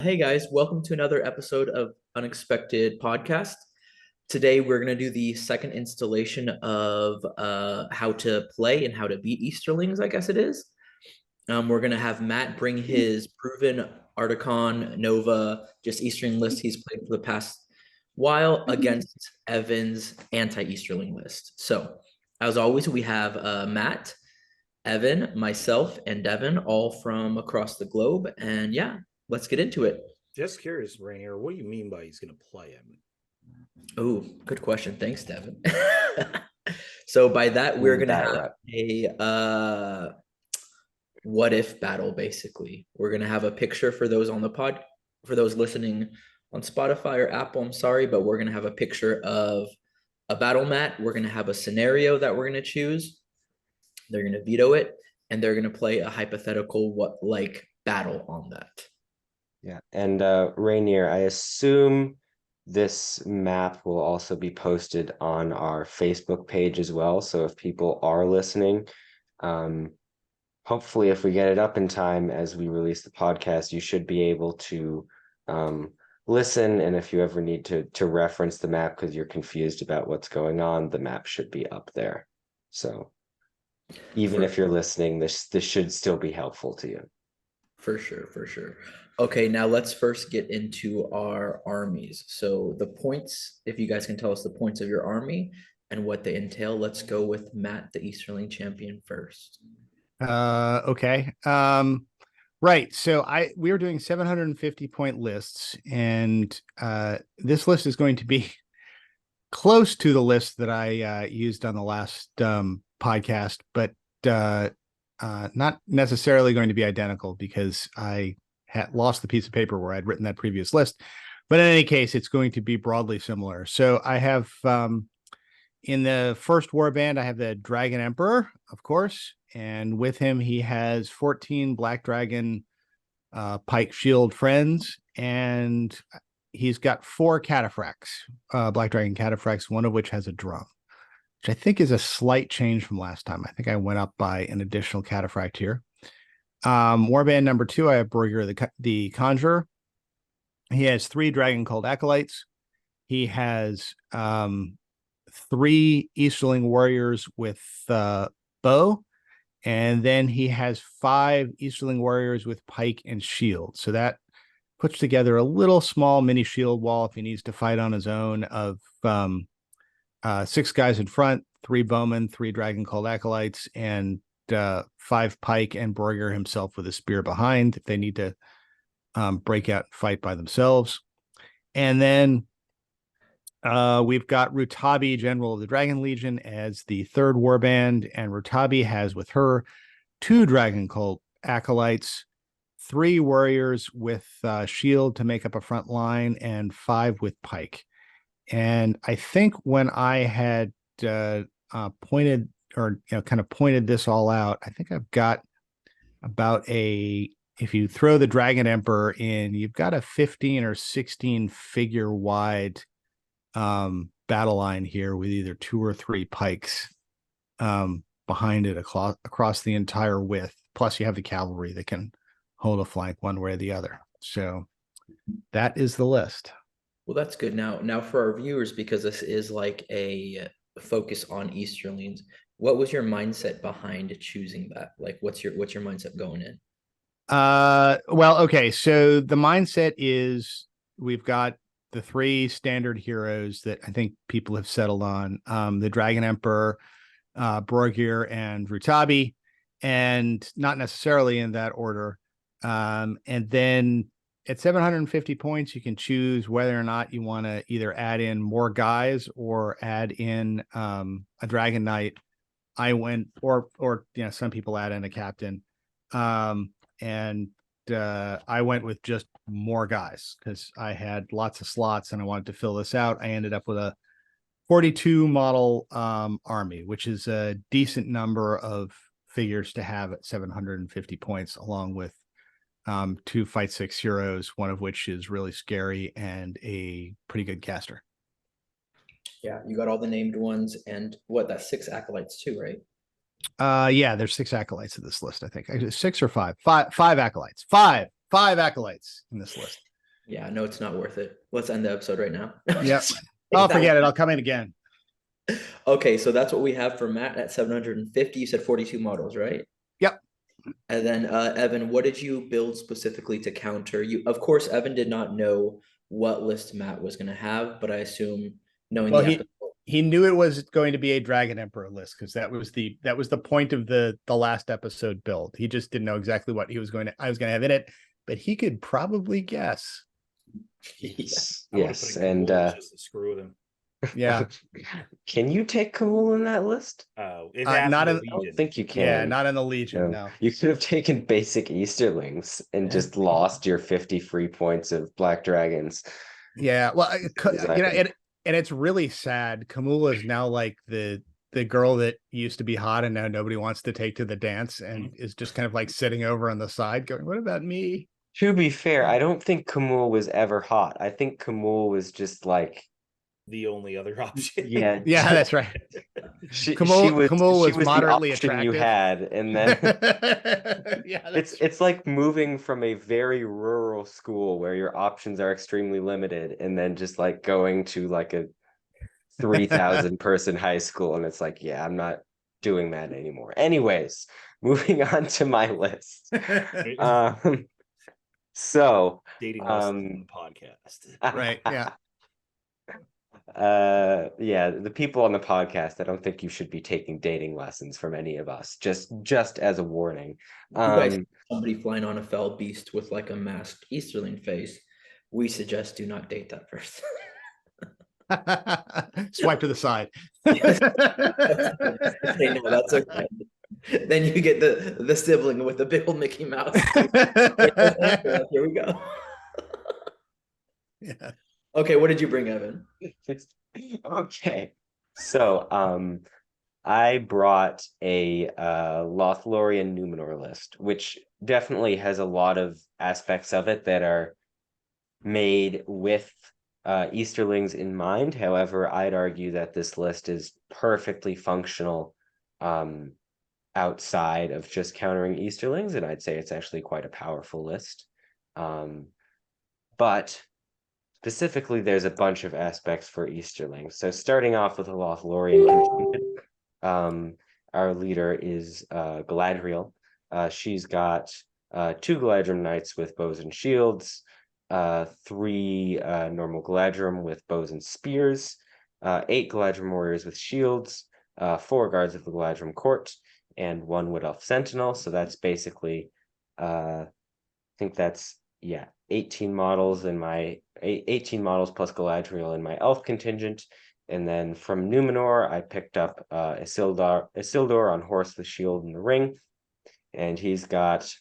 Hey guys, welcome to another episode of Unexpected Podcast. Today we're going to do the second installation of how to play and how to beat Easterlings, I guess it is. We're going to have Matt bring his proven Articon Nova, just Easterling list he's played for the past while against Evan's anti-Easterling list. So, as always, we have Matt, Evan, myself, and Devin, all from across the globe. And yeah, let's get into it. Just curious, Rainier, what do you mean by he's going to play him? Oh, good question. Thanks, Devin. So by that, we're gonna have a what if battle, basically. We're gonna have a picture for those on the pod, for those listening on Spotify or Apple, I'm sorry, but we're gonna have a picture of a battle mat. We're gonna have a scenario that we're gonna choose. They're gonna veto it, and they're gonna play a hypothetical battle on that. Yeah, and Rainier, I assume this map will also be posted on our Facebook page as well. So if people are listening, hopefully if we get it up in time as we release the podcast, you should be able to listen. And if you ever need to reference the map because you're confused about what's going on, the map should be up there. So even if you're listening, this should still be helpful to you. For sure, for sure. Okay, now let's first get into our armies. So the points, if you guys can tell us the points of your army and what they entail, let's go with Matt, the Easterling champion, first. Okay. Right. So we were doing 750 point lists, and this list is going to be close to the list that I used on the last podcast, but not necessarily going to be identical because I had lost the piece of paper where I'd written that previous list. But in any case, it's going to be broadly similar. So I have in the first warband, I have the Dragon Emperor, of course, and with him he has 14 Black Dragon Pike Shield friends, and he's got 4 cataphracts, Black Dragon cataphracts, one of which has a drum, which I think is a slight change from last time. I think I went up by an additional cataphract here. Warband number 2, I have Borgir the Conjurer. He has 3 Dragon Cult Acolytes. He has 3 Easterling Warriors with bow, and then he has 5 Easterling Warriors with pike and shield. So that puts together a little small mini shield wall if he needs to fight on his own of 6 guys in front, 3 bowmen, 3 Dragon Cult Acolytes, and 5 pike, and Borgir himself with a spear behind if they need to break out and fight by themselves. And then we've got Rutabi, General of the Dragon Legion, as the 3rd warband, and Rutabi has with her 2 Dragon Cult Acolytes, 3 warriors with shield to make up a front line, and 5 with pike. And I think when I had pointed this all out, I think I've got about if you throw the Dragon Emperor in, you've got a 15 or 16 figure wide battle line here with either 2 or 3 pikes behind it across the entire width. Plus you have the cavalry that can hold a flank one way or the other. So that is the list. Well, that's good. Now for our viewers, because this is like a focus on Easterlings, what was your mindset behind choosing that? Like, what's your mindset going in? Well, okay. So the mindset is we've got the 3 standard heroes that I think people have settled on: the Dragon Emperor, Borgir, and Rutabi, and not necessarily in that order. And then at 750 points, you can choose whether or not you want to either add in more guys or add in a Dragon Knight. I went, or some people add in a captain, and I went with just more guys because I had lots of slots and I wanted to fill this out. I ended up with a 42 model army, which is a decent number of figures to have at 750 points, along with 2 Fight 6 heroes, one of which is really scary and a pretty good caster. Yeah, you got all the named ones, and that's 6 acolytes too, right? Yeah, there's 6 acolytes in this list, I think. 6 or 5. Five acolytes. Five acolytes in this list. Yeah, no, it's not worth it. Let's end the episode right now. Yep. Oh, forget it. I'll come in again. Okay, so that's what we have for Matt at 750. You said 42 models, right? Yep. And then Evan, what did you build specifically to counter? You, of course, Evan did not know what list Matt was going to have, but I assume knowing Well, the episode. he knew it was going to be a Dragon Emperor list because that was the point of the last episode build. He just didn't know exactly what I was going to have in it, but he could probably guess. Yes, I would have yes, put in and Kamul just to screw with him. Yeah. can you take Kamul in that list? It's Not after in- the I don't Legion. think you can. Yeah, not in the Legion, no. You could have taken basic Easterlings and just lost your 50 free points of Black Dragons. Yeah, well, Exactly. and it's really sad. Kamula is now like the girl that used to be hot and now nobody wants to take to the dance and is just kind of like sitting over on the side going, what about me? To be fair, I don't think Kamul was ever hot. I think Kamul was just like, The only other option. yeah, Yeah, that's right. she Kamul was the moderately option you attractive. had, and then Yeah, it's like moving from a very rural school where your options are extremely limited, and then just like going to like a 3,000 person high school, and it's like, yeah, I'm not doing that anymore. Anyways, moving on to my list. So Dating lessons on the podcast. right. Yeah. Yeah, the people on the podcast, I don't think you should be taking dating lessons from any of us, just as a warning. If you guys see somebody flying on a fell beast with like a masked Easterling face, we suggest do not date that person. Swipe to the side. Yes. Say no, that's okay. Then you get the sibling with the big old Mickey Mouse. Here we go. Yeah. Okay, what did you bring, Evan? Okay, so I brought a Lothlorien Numenor list, which definitely has a lot of aspects of it that are made with Easterlings in mind. However, I'd argue that this list is perfectly functional outside of just countering Easterlings, and I'd say it's actually quite a powerful list. But specifically, there's a bunch of aspects for Easterlings. So starting off with a Lothlorien contingent, our leader is Galadriel. She's got 2 Galadrim Knights with bows and shields, 3 normal Galadrim with bows and spears, 8 Galadrim warriors with shields, 4 guards of the Galadrim court, and 1 Wood Elf Sentinel. So that's basically, I think that's 18 models in my 18 models plus Galadriel in my elf contingent. And then from Numenor, I picked up Isildur on horse with shield and the ring, and he's got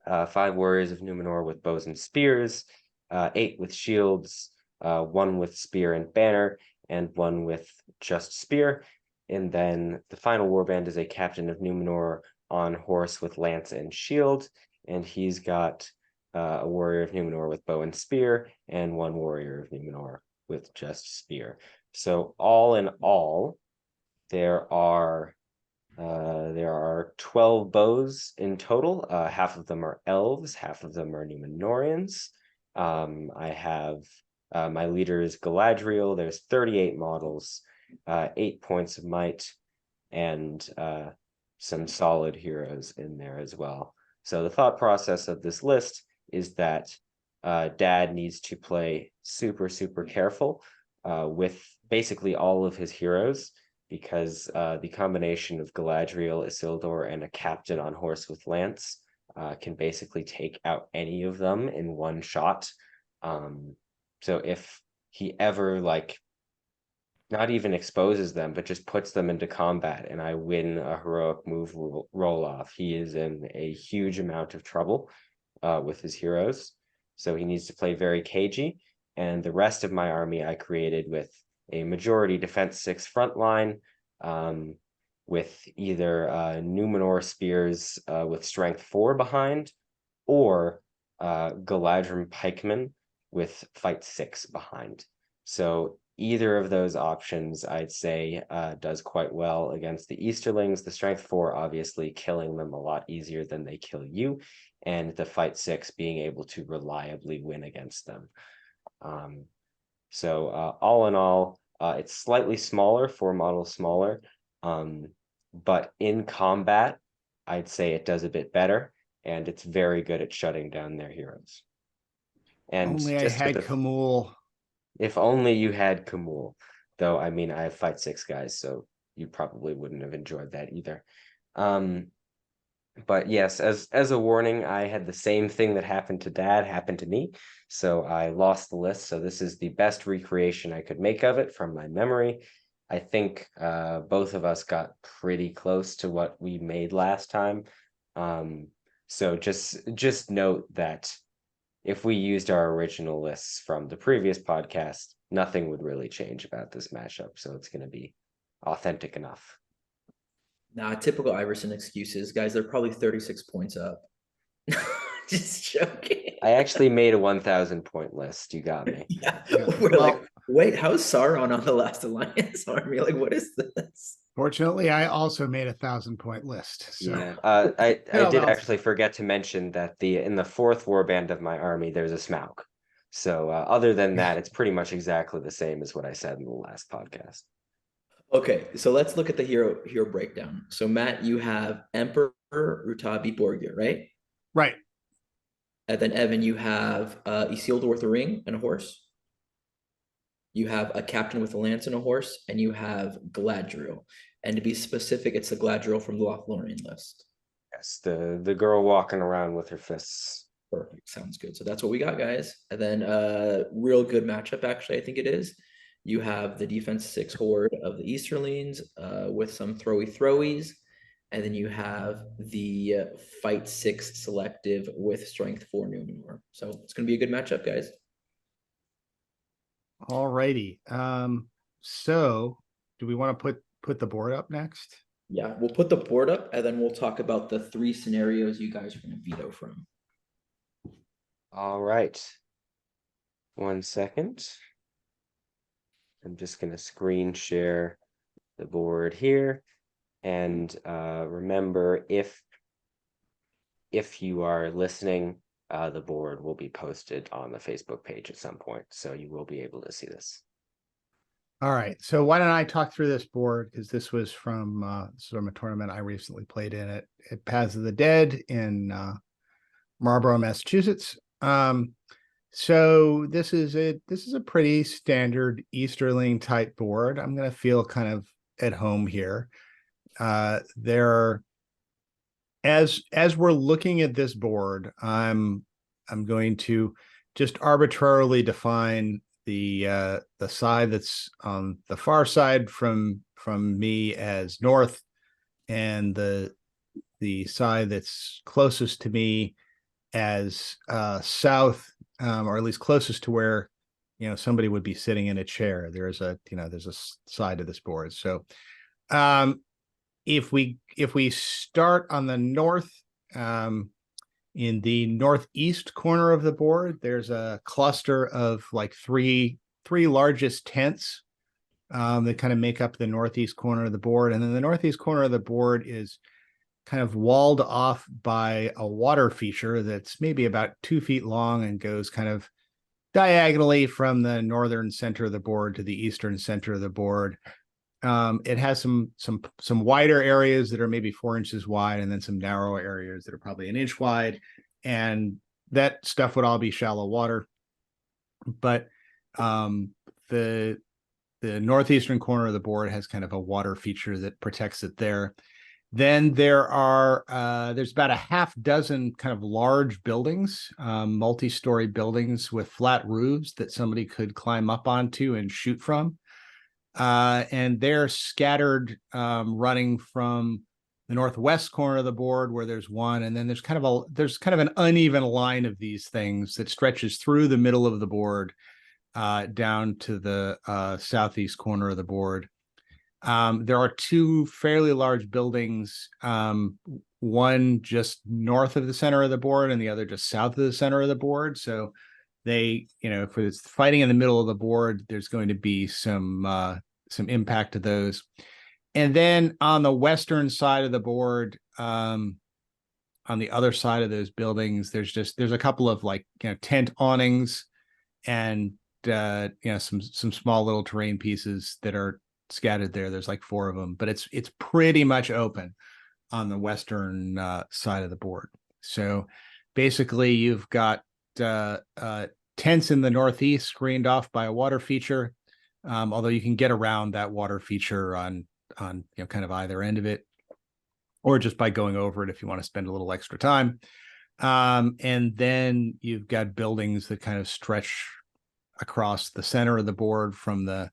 5 warriors of Numenor with bows and spears, 8 with shields, 1 with spear and banner, and 1 with just spear. And then the final warband is a captain of Numenor on horse with lance and shield, and he's got a warrior of Numenor with bow and spear, and 1 warrior of Numenor with just spear. So all in all, there are 12 bows in total. Half of them are elves, half of them are Numenorians. I have my leader is Galadriel. There's 38 models, 8 points of might, and some solid heroes in there as well. So the thought process of this list is that Dad needs to play super, super careful with basically all of his heroes, because the combination of Galadriel, Isildur, and a captain on horse with lance can basically take out any of them in one shot. So if he ever not even exposes them, but just puts them into combat and I win a heroic move roll off, he is in a huge amount of trouble with his heroes. So he needs to play very cagey. And the rest of my army I created with a majority defense 6 front line, with either Numenor spears with strength 4 behind, or Galadrim pikemen with fight 6 behind. So either of those options, I'd say, does quite well against the Easterlings. The Strength 4, obviously, killing them a lot easier than they kill you, and the Fight 6 being able to reliably win against them. So all in all, it's slightly smaller, 4 models smaller, but in combat, I'd say it does a bit better, and it's very good at shutting down their heroes. And Only I just had Kamul. if only you had Kamul, though. I mean, I have Fight 6 guys, so you probably wouldn't have enjoyed that either. But yes, as a warning, I had the same thing that happened to Dad happen to me, so I lost the list. So this is the best recreation I could make of it from my memory. I think both of us got pretty close to what we made last time. So just note that if we used our original lists from the previous podcast, nothing would really change about this mashup. So it's going to be authentic enough. Nah, typical Iverson excuses, guys. They're probably 36 points up. Just joking. I actually made a 1,000 point list. You got me. Yeah. Yeah. We're Well- like, wait, how's Sauron on the Last Alliance army? Like, what is this? Fortunately, I also made a 1,000-point list. So Yeah, I Yeah, did well- actually forget to mention that in the 4th warband of my army, there's a Smaug. So other than that, it's pretty much exactly the same as what I said in the last podcast. Okay, so let's look at the hero breakdown. So Matt, you have Emperor Rutabi Borgia, right? right. And then Evan, you have Isildur with a ring and a horse. You have a captain with a lance and a horse, and you have Galadriel. And to be specific, it's the Galadriel from the Lothlorien list. Yes, the girl walking around with her fists. Perfect, sounds good. So that's what we got, guys. And then real good matchup, actually, I think it is. You have the defense 6 horde of the Easterlings with some throwies. And then you have the fight 6 selective with strength 4 Numenor. So it's going to be a good matchup, guys. All righty. So do we want to put the board up next? Yeah, we'll put the board up and then we'll talk about the 3 scenarios you guys are going to veto from. All right. 1 second. I'm just going to screen share the board here. And remember, if you are listening, the board will be posted on the Facebook page at some point. So you will be able to see this. All right. So why don't I talk through this board? Because this was from a tournament I recently played in at Paths of the Dead in Marlborough, Massachusetts. So this is a pretty standard Easterling type board. I'm going to feel kind of at home here. There are, as we're looking at this board, I'm going to just arbitrarily define the side that's on the far side from me as north, and the side that's closest to me as south, or at least closest to where somebody would be sitting in a chair. There's a side of this board. So if we start on the north, in the northeast corner of the board, there's a cluster of like three largest tents that kind of make up the northeast corner of the board. And then the northeast corner of the board is kind of walled off by a water feature that's maybe about 2 feet long and goes kind of diagonally from the northern center of the board to the eastern center of the board. It has some wider areas that are maybe 4 inches wide, and then some narrow areas that are probably 1 inch wide, and that stuff would all be shallow water. But the northeastern corner of the board has kind of a water feature that protects it there. Then there's about a half dozen kind of large buildings, multi-story buildings with flat roofs that somebody could climb up onto and shoot from. And they're scattered, running from the northwest corner of the board where there's one, and then there's kind of an uneven line of these things that stretches through the middle of the board, down to the southeast corner of the board. There are 2 fairly large buildings, one just north of the center of the board and the other just south of the center of the board. So They, if it's fighting in the middle of the board, there's going to be some impact to those. And then on the western side of the board, on the other side of those buildings, there's a couple of tent awnings and some small little terrain pieces that are scattered there. There's like 4 of them, but it's pretty much open on the western side of the board. So basically you've got tents in the northeast screened off by a water feature, although you can get around that water feature on kind of either end of it, or just by going over it if you want to spend a little extra time. And then you've got buildings that kind of stretch across the center of the board from the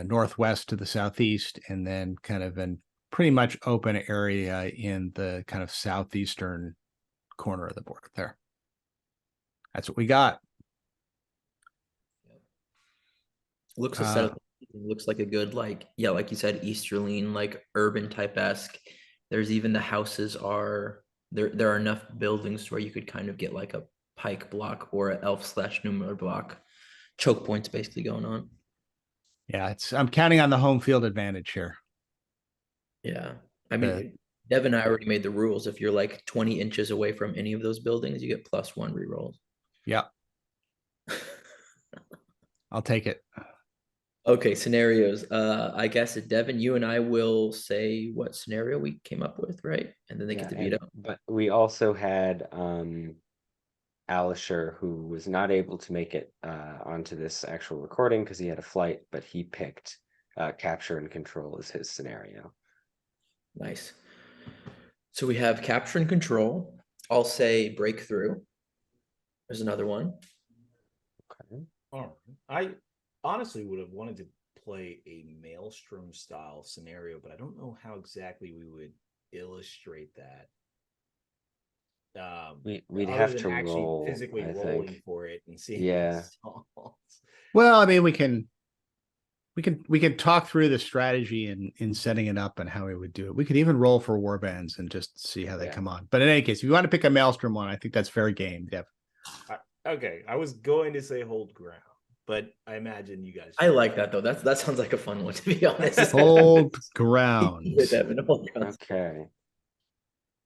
northwest to the southeast, and then kind of an pretty much open area in the kind of southeastern corner of the board there. That's what we got. Looks a setup. Looks like a good, like you said, Easterling, like urban type-esque. There's even the houses are there are enough buildings where you could kind of get like a pike block or an elf/Numenor block. Choke points basically going on. Yeah, I'm counting on the home field advantage here. Yeah. I mean, Dev and I already made the rules. If you're like 20 inches away from any of those buildings, you get +1 rerolls. Yeah. I'll take it. Okay, scenarios. I guess Devin, you and I will say what scenario we came up with, right? And then they get to veto. But we also had Alisher, who was not able to make it onto this actual recording because he had a flight, but he picked capture and control as his scenario. Nice. So we have capture and control. I'll say breakthrough. There's another one. Okay. Oh, I honestly would have wanted to play a Maelstrom style scenario, but I don't know how exactly we would illustrate that. We'd other have than to actually roll, physically I rolling think. for it and seeing Yeah. results. Well, I mean, we can talk through the strategy in setting it up and how we would do it. We could even roll for warbands and just see how they come on. But in any case, if you want to pick a Maelstrom one, I think that's fair game, Dev. Okay, I was going to say hold ground, but I imagine you guys. I like that though. That sounds like a fun one, to be honest. Hold ground. Yeah, Devin, hold ground. Okay.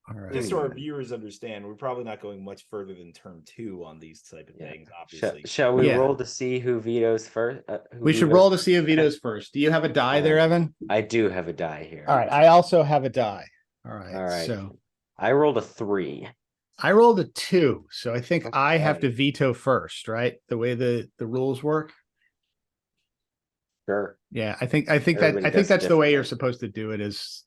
All right. Just so our viewers understand, we're probably not going much further than turn 2 on these type of things. Obviously, Shall we Yeah. roll to see who vetoes first? We should roll to see who vetoes first. Do you have a die there, Evan? I do have a die here. All right. I also have a die. All right. All right. So I rolled a 3. I rolled a 2. So I think I have Okay. to veto first, right? The way the rules work. Sure. Yeah, I think Everybody does that's the way you're differently. supposed to do it. Is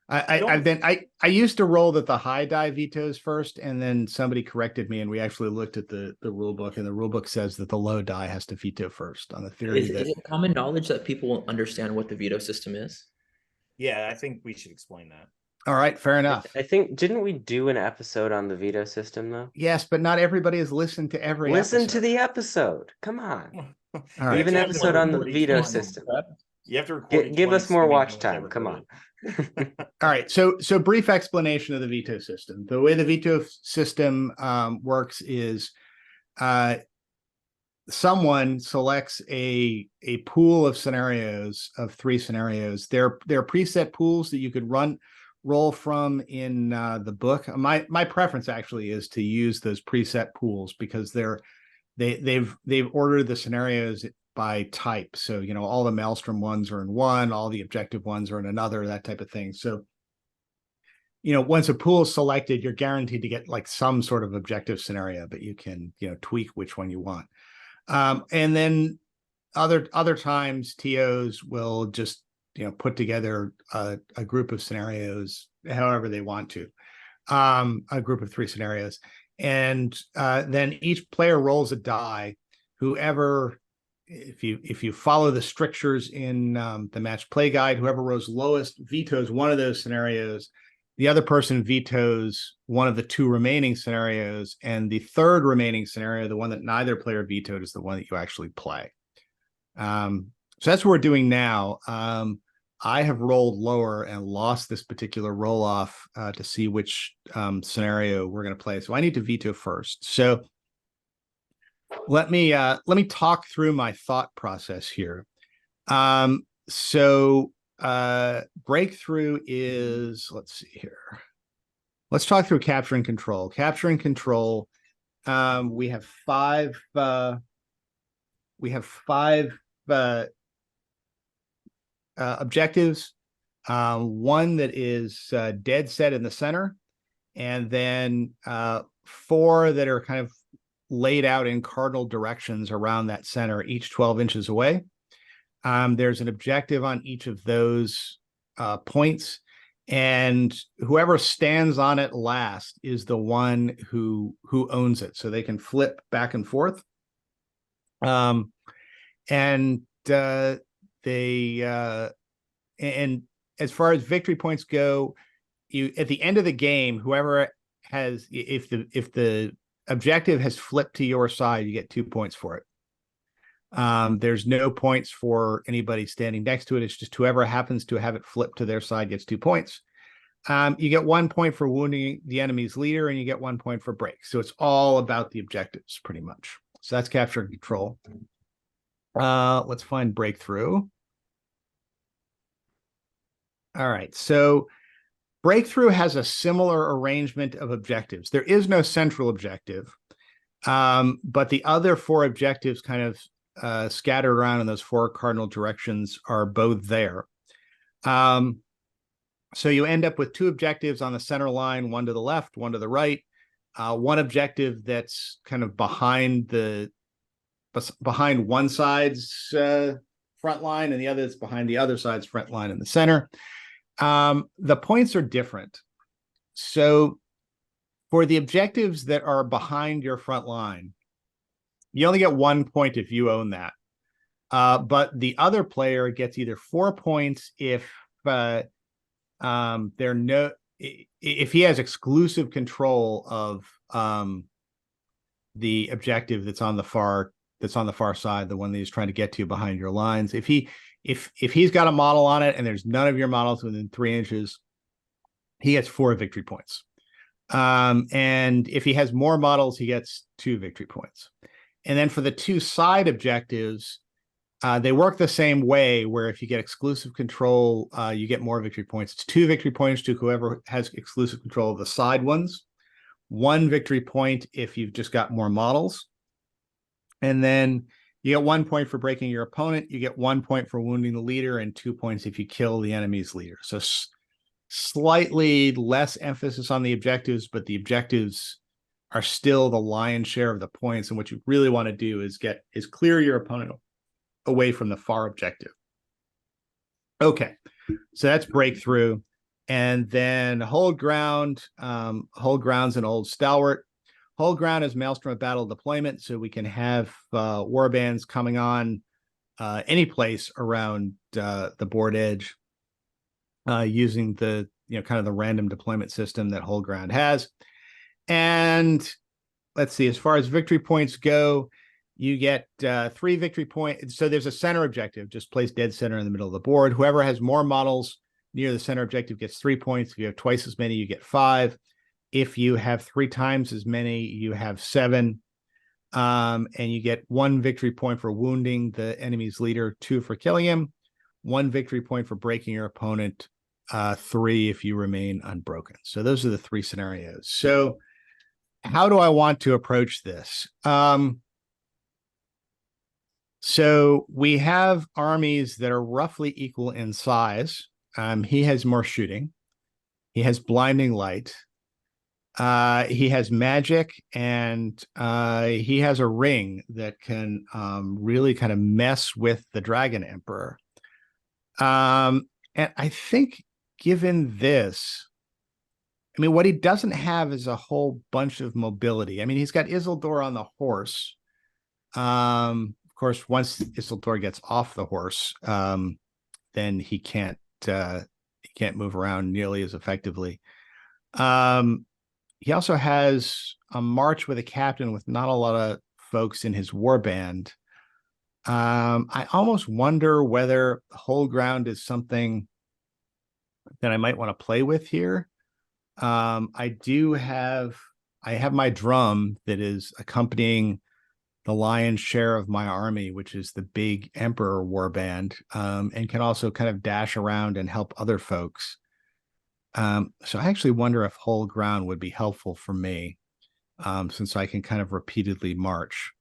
I used to roll that the high die vetoes first, and then somebody corrected me, and we actually looked at the rule book, and the rule book says that the low die has to veto first on the theory Is that it common knowledge that people will understand what the veto system is? yeah, I think we should explain that. all right, fair enough. I think, didn't we do an episode on the veto system though? Yes, but not everybody has listened to every Listen to episode. the episode. Come on. All We right. have an You have to episode on the record each veto one. system. You have to record. Give each us one more assuming watch no one's time. ever Come heard on. it. All right, so brief explanation of the veto system. The way the veto system works is someone selects a pool of scenarios of 3 scenarios. They're preset pools that you could roll from in the book. My preference actually is to use those preset pools because they've ordered the scenarios by type. So, all the Maelstrom ones are in one, all the objective ones are in another, that type of thing. So, once a pool is selected, you're guaranteed to get like some sort of objective scenario, but you can, tweak which one you want. And then other times TOs will just, put together a group of scenarios however they want to, a group of 3 scenarios. And then each player rolls a die. Whoever, if you follow the strictures in the match play guide, whoever rolls lowest vetoes one of those scenarios. The other person vetoes one of the 2 remaining scenarios, and the third remaining scenario, the one that neither player vetoed, is the one that you actually play. So that's what we're doing now. I have rolled lower and lost this particular roll off to see which scenario we're going to play. So I need to veto first. So let me talk through my thought process here. Breakthrough is, let's see here. Let's talk through capture and control. Capture and control. We have five objectives. One that is dead set in the center, and then 4 that are kind of laid out in cardinal directions around that center, each 12 inches away. There's an objective on each of those points, and whoever stands on it last is the one who owns it. So they can flip back and forth. And as far as victory points go, you at the end of the game, whoever has, if the objective has flipped to your side, you get 2 points for it. There's no points for anybody standing next to it. It's just whoever happens to have it flipped to their side gets 2 points. You get 1 point for wounding the enemy's leader, and you get 1 point for break. So it's all about the objectives, pretty much. So that's capture and control. Let's find breakthrough. All right, so breakthrough has a similar arrangement of objectives. There is no central objective, but the other 4 objectives kind of scattered around in those 4 cardinal directions are both there. So you end up with 2 objectives on the center line, 1 to the left, 1 to the right. 1 objective that's kind of behind one side's front line, and the other is behind the other side's front line in the center. The points are different. So for the objectives that are behind your front line, you only get 1 point if you own that. But the other player gets either 4 points if if he has exclusive control of the objective that's on the far side, the one that he's trying to get to behind your lines. If he's got a model on it and there's none of your models within 3 inches, he gets 4 victory points. And if he has more models, he gets 2 victory points. And then for the 2 side objectives, they work the same way, where if you get exclusive control, you get more victory points. It's 2 victory points to whoever has exclusive control of the side ones, 1 victory point if you've just got more models. And then you get 1 point for breaking your opponent. You get 1 point for wounding the leader, and 2 points if you kill the enemy's leader. So slightly less emphasis on the objectives, but the objectives are still the lion's share of the points. And what you really want to do is clear your opponent away from the far objective. Okay, so that's breakthrough. And then hold ground. Hold ground's an old stalwart. Hold ground is Maelstrom of Battle deployment, so we can have war bands coming on any place around the board edge using the kind of the random deployment system that hold ground has. And let's see, as far as victory points go, you get 3 victory points. So there's a center objective, just place dead center in the middle of the board. Whoever has more models near the center objective gets 3 points. If you have twice as many, you get 5. If you have 3 times as many, you have 7. And you get 1 victory point for wounding the enemy's leader, 2 for killing him, 1 victory point for breaking your opponent, 3 if you remain unbroken. So those are the 3 scenarios. So how do I want to approach this? So we have armies that are roughly equal in size. He has more shooting. He has blinding light. He has magic, and he has a ring that can really kind of mess with the Dragon Emperor. And I think given this, I mean, what he doesn't have is a whole bunch of mobility. I mean, he's got Isildur on the horse. Of course, once Isildur gets off the horse, then he can't move around nearly as effectively. He also has a march with a captain with not a lot of folks in his warband. I almost wonder whether hold ground is something that I might want to play with here. I have my drum that is accompanying the lion's share of my army, which is the big Emperor warband, and can also kind of dash around and help other folks. So I actually wonder if hold ground would be helpful for me, since I can kind of repeatedly march.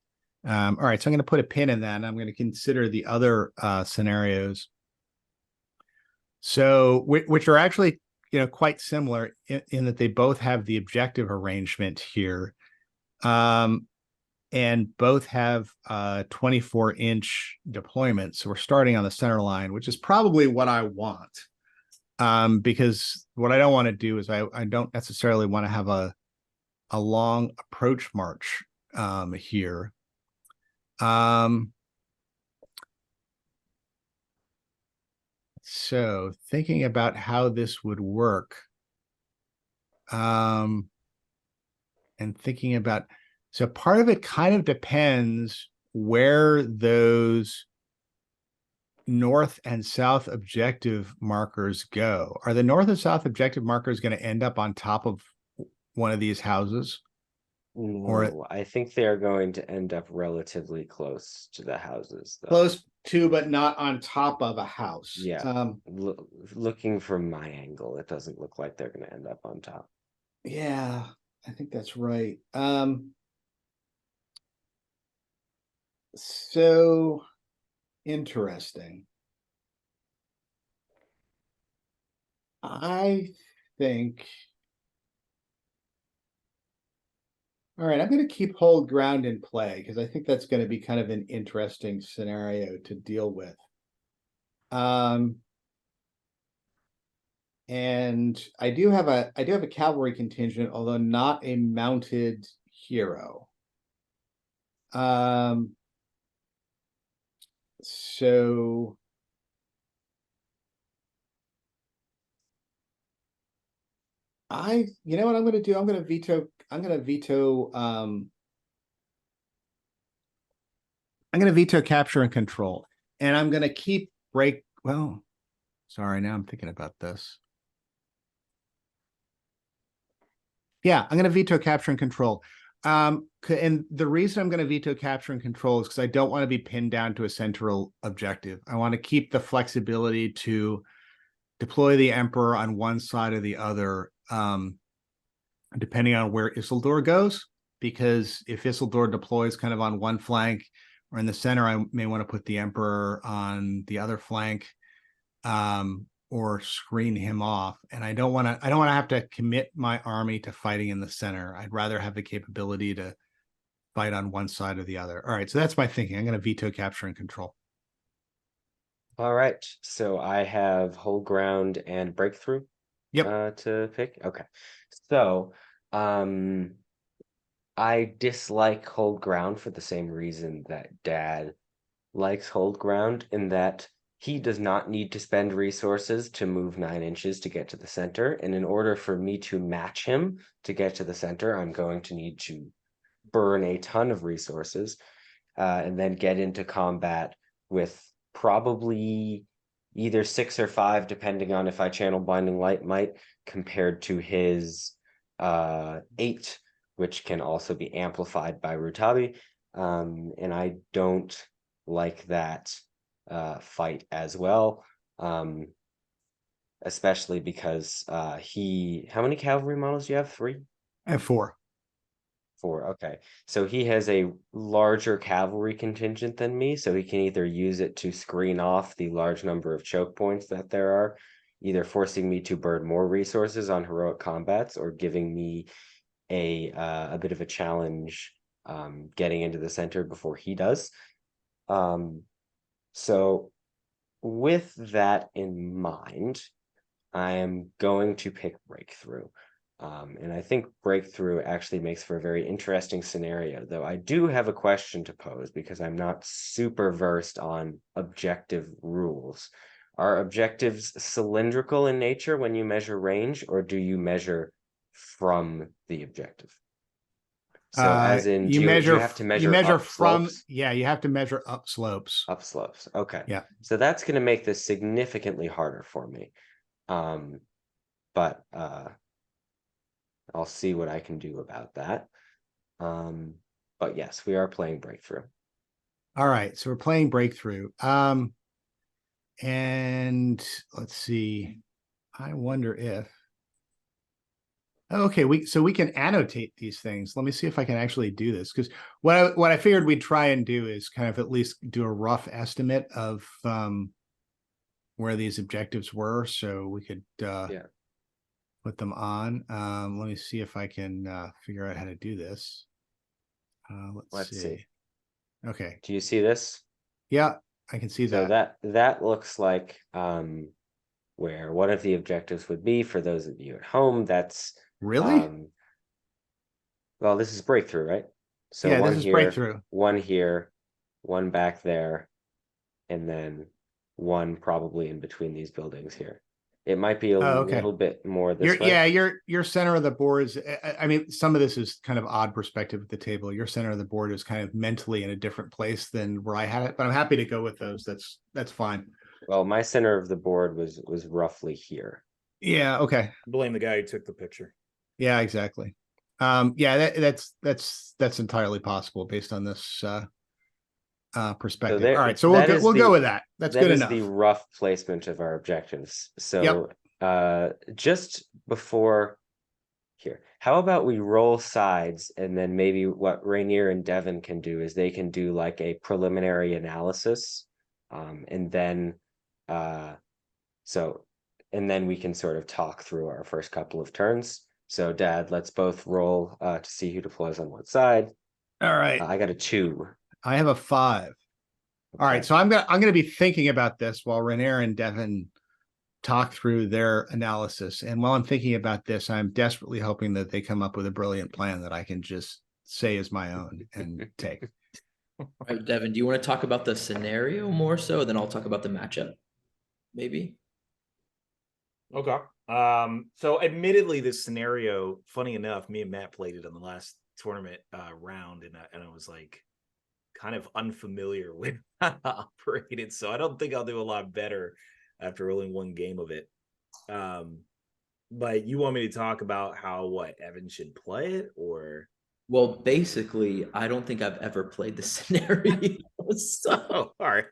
All right, so I'm going to put a pin in that, and I'm going to consider the other scenarios. So, which are actually, quite similar in that they both have the objective arrangement here. And both have 24-inch deployments. So we're starting on the center line, which is probably what I want. Because what I don't want to do is I don't necessarily want to have a long approach march here. So thinking about how this would work, and thinking about, so part of it kind of depends where those north and south objective markers go. Are the north and south objective markers going to end up on top of one of these houses? Or No, I think they're going to end up relatively close to the houses, though. close to, but not on top of a house. Yeah. Looking from my angle, it doesn't look like they're going to end up on top. Yeah, I think that's right. So interesting. I think. All right, I'm going to keep hold ground in play because I think that's going to be kind of an interesting scenario to deal with. And I do have a cavalry contingent, although not a mounted hero. So you know what I'm going to do? I'm going to veto capture and control, and I'm going to keep well, sorry, now I'm thinking about this. Yeah, I'm going to veto capture and control. And the reason I'm going to veto capture and control is because I don't want to be pinned down to a central objective. I want to keep the flexibility to deploy the Emperor on one side or the other, depending on where Isildur goes. Because if Isildur deploys kind of on one flank or in the center, I may want to put the Emperor on the other flank, or screen him off. And I don't want to have to commit my army to fighting in the center. I'd rather have the capability to fight on one side or the other. All right, so that's my thinking. I'm going to veto capture and control. All right, so I have hold ground and breakthrough. Yep. To pick. Okay, so I dislike hold ground for the same reason that Dad likes hold ground, in that he does not need to spend resources to move 9 inches to get to the center. And in order for me to match him to get to the center, I'm going to need to burn a ton of resources, and then get into combat with probably either 6 or 5, depending on if I channel Blinding Light Might, compared to his 8, which can also be amplified by Rutabi. And I don't like that fight as well, especially because how many cavalry models do you have? 3? I have 4. 4, okay. So he has a larger cavalry contingent than me, so he can either use it to screen off the large number of choke points that there are, either forcing me to burn more resources on heroic combats, or giving me a bit of a challenge getting into the center before he does. So with that in mind, I am going to pick breakthrough. And I think breakthrough actually makes for a very interesting scenario, though I do have a question to pose because I'm not super versed on objective rules. Are objectives cylindrical in nature when you measure range, or do you measure from the objective? So as in, do you have to measure up slopes? Yeah, you have to measure up slopes. Up slopes. Okay. Yeah. So that's going to make this significantly harder for me. But I'll see what I can do about that. But yes, we are playing Breakthrough. All right, so we're playing Breakthrough. And let's see. I wonder if. Okay, we can annotate these things. Let me see if I can actually do this, because what I figured we'd try and do is kind of at least do a rough estimate of where these objectives were, so we could put them on. Let me see if I can figure out how to do this. Let's see. Okay. Do you see this? Yeah, I can see So that. that looks like where one of the objectives would be for those of you at home. That's Really? Well, this is Breakthrough, right? So Yeah, one this is here, Breakthrough. one here, one back there, and then one probably in between these buildings here. It might be a Okay. little bit more this way. Yeah, your center of the board is. I mean, some of this is kind of odd perspective at the table. Your center of the board is kind of mentally in a different place than where I had it, but I'm happy to go with those. That's fine. Well, my center of the board was roughly here. Yeah. Okay. Blame the guy who took the picture. Yeah. Exactly. Yeah. That's entirely possible based on this perspective. there- All right. So that we'll is go the- with that. That's That good is enough. the rough placement of our objectives. So Yep. just before here, how about we roll sides, and then maybe what Rainier and Devin can do is they can do like a preliminary analysis, and then and then we can sort of talk through our first couple of turns. So Dad, let's both roll to see who deploys on what side. All right. I got a 2. I have a 5. All right, Okay. so I'm gonna be thinking about this while Renair and Devin talk through their analysis. And while I'm thinking about this, I'm desperately hoping that they come up with a brilliant plan that I can just say is my own and take. All right, Devin, do you want to talk about the scenario more so? Then I'll talk about the matchup, maybe. Okay. So admittedly, this scenario, funny enough, me and Matt played it on the last tournament round, and I was like kind of unfamiliar with how to operate it. So I don't think I'll do a lot better after only one game of it. But you want me to talk about how Evan should play it, or? Well, basically, I don't think I've ever played the scenario. So Oh, all right.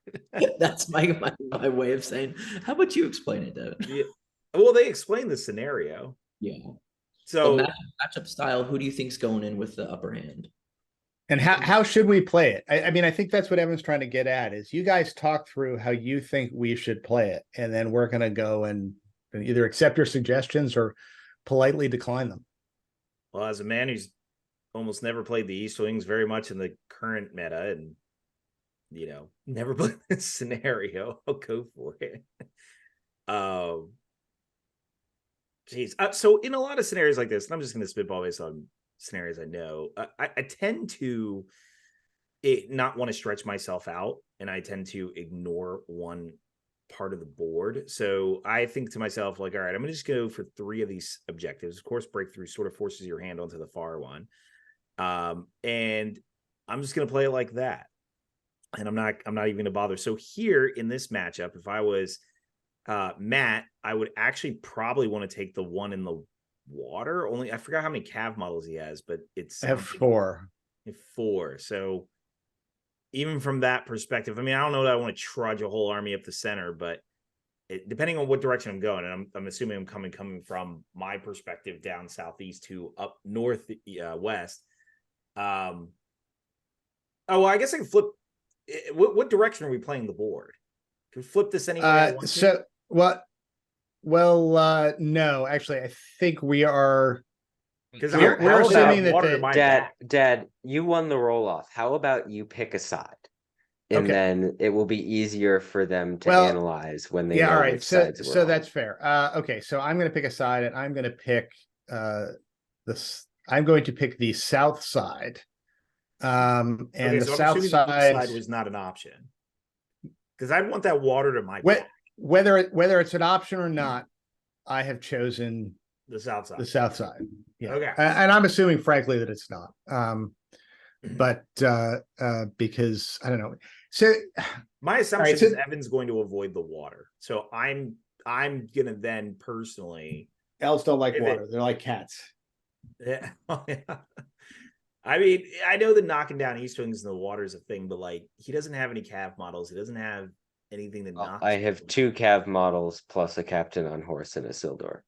that's my way of saying. How about you explain it, Devin? Yeah. Well, they explained the scenario. Yeah. So But matchup style, who do you think's going in with the upper hand? And how should we play it? I mean, I think that's what Evan's trying to get at is you guys talk through how you think we should play it, and then we're going to go and either accept your suggestions or politely decline them. Well, as a man who's almost never played the Easterlings very much in the current meta, and never played this scenario, I'll go for it. So in a lot of scenarios like this, and I'm just going to spitball based on scenarios I know, I tend to not want to stretch myself out, and I tend to ignore one part of the board. So I think to myself, like, all right, I'm going to just go for 3 of these objectives. Of course, Breakthrough sort of forces your hand onto the far one. And I'm just going to play it like that. And I'm not even going to bother. So here in this matchup, if I was Matt, I would actually probably want to take the one in the water. Only I forgot how many cav models he has, but it's I have 4. 4. So even from that perspective, I mean, I don't know that I want to trudge a whole army up the center, but depending on what direction I'm going, and I'm assuming I'm coming from my perspective down southeast to up north west. Oh, well, I guess I can flip. What direction are we playing the board? Can we flip this anywhere? No, actually, I think we are. Because we're assuming that Dad, you won the roll off. How about you pick a side, and then it will be easier for them to analyze when they know all right. which sides we're on. That's fair. Okay, so I'm going to pick a side, and I'm going to pick this. I'm going to pick the south side. And the south side was not an option, because I'd want that water to my back. Whether it's an option or not, I have chosen the south side. The south side. Yeah. Okay. And I'm assuming, frankly, that it's not. But because I don't know. So my assumption is Evan's going to avoid the water. So I'm gonna then personally. Elves don't like water. They're like cats. Yeah. I mean, I know that knocking down Easterlings in the water is a thing, but like he doesn't have any cav models. He doesn't have anything that knocks. I have 2 cav models plus a captain on horse and a Sildor,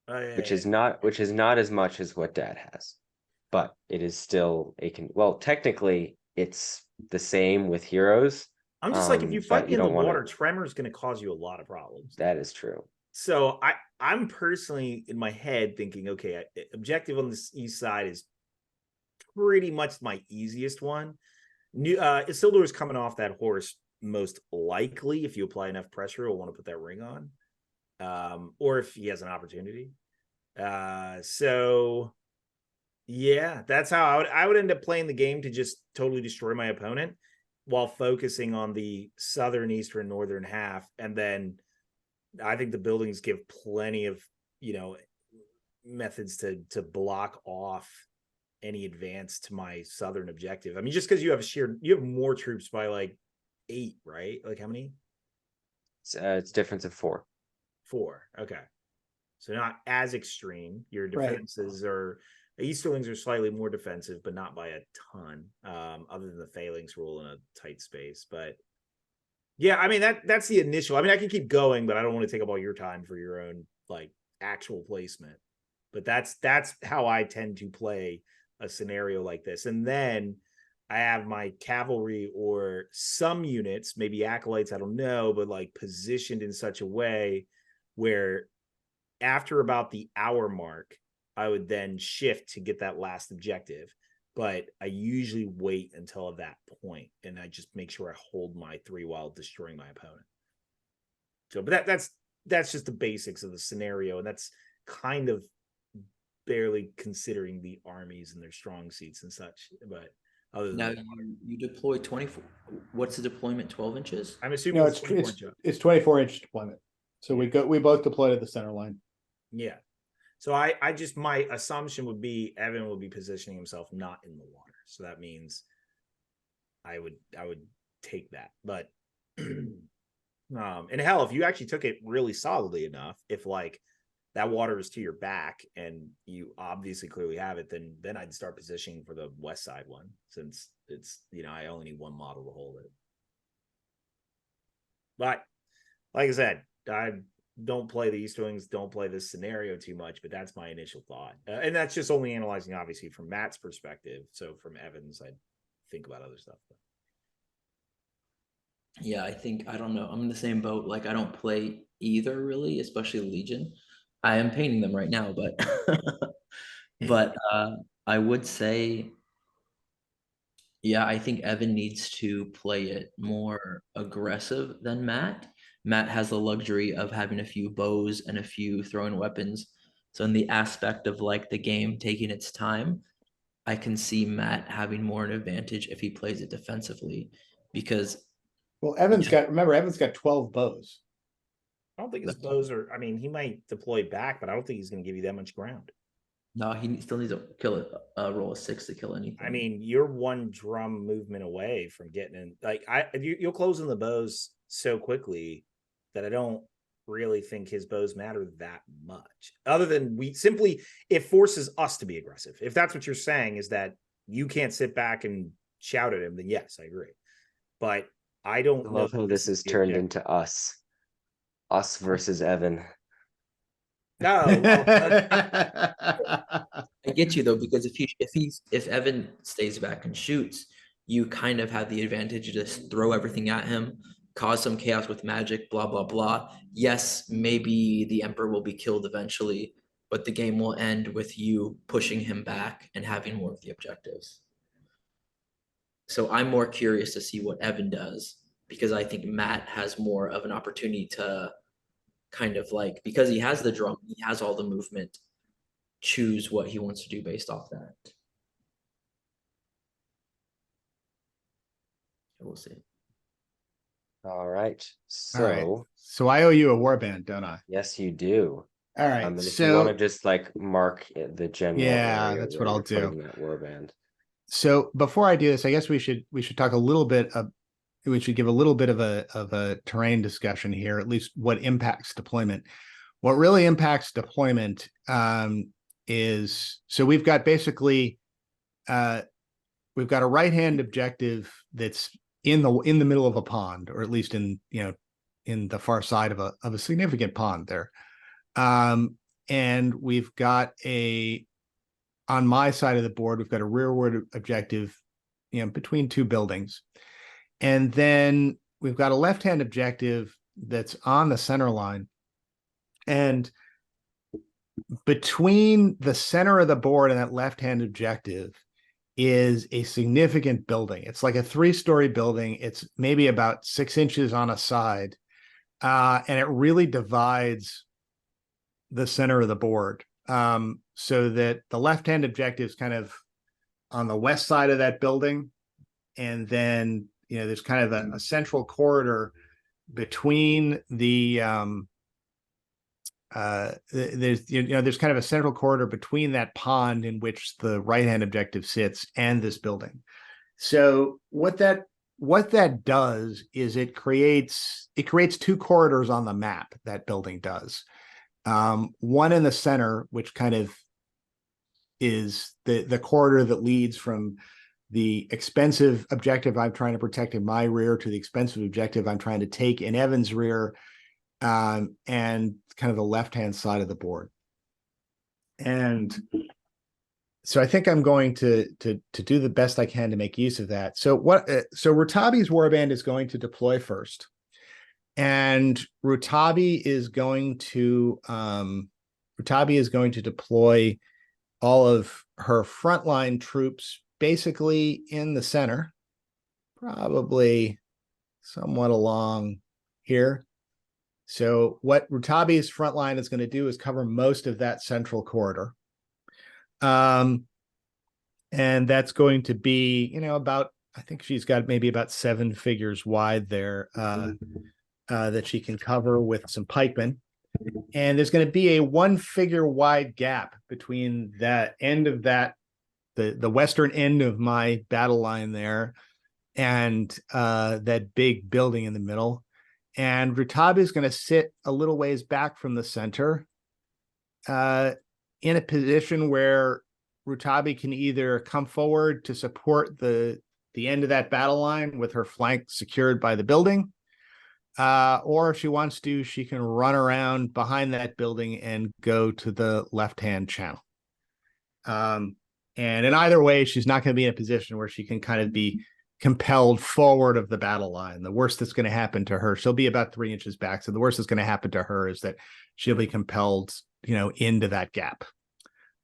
Oh, yeah, which yeah. is not as much as what Dad has, but it is still well, technically it's the same with heroes. I'm just like, if you but fight me in the don't wanna- water, Tremor is going to cause you a lot of problems. That is true. So I'm personally in my head thinking, okay, objective on the east side is pretty much my easiest one. Isildur is coming off that horse most likely. If you apply enough pressure, he'll want to put that ring on, or if he has an opportunity. So yeah, that's how I would end up playing the game, to just totally destroy my opponent while focusing on the southern, eastern, northern half. And then I think the buildings give plenty of, methods to block off any advance to my southern objective. I mean, just because you have more troops by like 8, right? Like how many? It's difference of 4. 4. Okay. So not as extreme. Your defenses are, Easterlings are slightly more defensive, but not by a ton, other than the phalanx rule in a tight space. But yeah, I mean, that's the initial. I mean, I can keep going, but I don't want to take up all your time for your own like actual placement. But that's how I tend to play a scenario like this. And then I have my cavalry or some units, maybe acolytes, I don't know, but like positioned in such a way where after about the hour mark, I would then shift to get that last objective. But I usually wait until that point, and I just make sure I hold my 3 while destroying my opponent. So, but that's just the basics of the scenario, and that's kind of barely considering the armies and their strong seats and such. But other than Now that, you deploy 24. What's the deployment? 12 inches? I'm assuming No, it's 24 inch. it's 24-inch deployment. So we both deployed at the center line. Yeah. So I just, my assumption would be Evan would be positioning himself not in the water. So that means I would take that. But and hell, if you actually took it really solidly enough, if like that water is to your back and you obviously clearly have it, then I'd start positioning for the west side one, since it's, I only need one model to hold it. But like I said, I don't play the Easterlings, don't play this scenario too much, but that's my initial thought. And that's just only analyzing, obviously, from Matt's perspective. So from Evan's, I'd think about other stuff. Yeah, I don't know. I'm in the same boat. Like, I don't play either, really, especially Legion. I am painting them right now, but but I would say, yeah, I think Evan needs to play it more aggressive than Matt. Matt has the luxury of having a few bows and a few thrown weapons. So in the aspect of like the game taking its time, I can see Matt having more an advantage if he plays it defensively, because Well, Evan's got 12 bows. I don't think his bows are, I mean, he might deploy back, but I don't think he's going to give you that much ground. no, he still needs to kill it. Roll a 6 to kill anything. I mean, you're one drum movement away from getting in. Like, you'll close in the bows so quickly that I don't really think his bows matter that much. Other than it forces us to be aggressive. If that's what you're saying, is that you can't sit back and shout at him, then yes, I agree. But I don't know love how this is turned into us versus Evan. No, I get you though, because if Evan stays back and shoots, you kind of have the advantage to just throw everything at him, cause some chaos with magic, blah blah blah. Yes, maybe the Emperor will be killed eventually, but the game will end with you pushing him back and having more of the objectives. So I'm more curious to see what Evan does, because I think Matt has more of an opportunity to kind of like, because he has the drum, he has all the movement, choose what he wants to do based off that. We'll see. All right. All right. So So I owe you a warband, don't I? yes, you do. All right. And if you So want to just like mark the general Yeah, area that's where what I'll you're do. putting that warband. So before I do this, I guess we should talk a little bit of, we should give a little bit of a terrain discussion here, at least what impacts deployment. What really impacts deployment is, so we've got basically we've got a right-hand objective that's in the middle of a pond, or at least in the far side of a significant pond there. And we've got on my side of the board, we've got a rearward objective, between two buildings. And then we've got a left-hand objective that's on the center line. And between the center of the board and that left-hand objective is a significant building. It's like a 3-story building. It's maybe about 6 inches on a side. And it really divides the center of the board, so that the left-hand objective is kind of on the west side of that building. And then, there's kind of a central corridor between there's kind of a central corridor between that pond in which the right-hand objective sits and this building. So what that does is it creates 2 corridors on the map. That building does. One in the center, which kind of is the corridor that leads from the expensive objective I'm trying to protect in my rear to the expensive objective I'm trying to take in Evan's rear, and kind of the left-hand side of the board. And so I think I'm going to do the best I can to make use of that. So Rutabi's warband is going to deploy first, and Rutabi is going to deploy all of her frontline troops basically in the center, probably somewhat along here. So what Rutabi's front line is going to do is cover most of that central corridor. And that's going to be, about, I think she's got maybe about 7 figures wide there, that she can cover with some pikemen. And there's going to be a 1-figure wide gap between that end of the western end of my battle line there and that big building in the middle. And Rutabi is going to sit a little ways back from the center, in a position where Rutabi can either come forward to support the end of that battle line with her flank secured by the building, or if she wants to, she can run around behind that building and go to the left-hand channel. And in either way, she's not going to be in a position where she can kind of be compelled forward of the battle line. The worst that's going to happen to her, she'll be about 3 inches back. So the worst that's going to happen to her is that she'll be compelled, into that gap.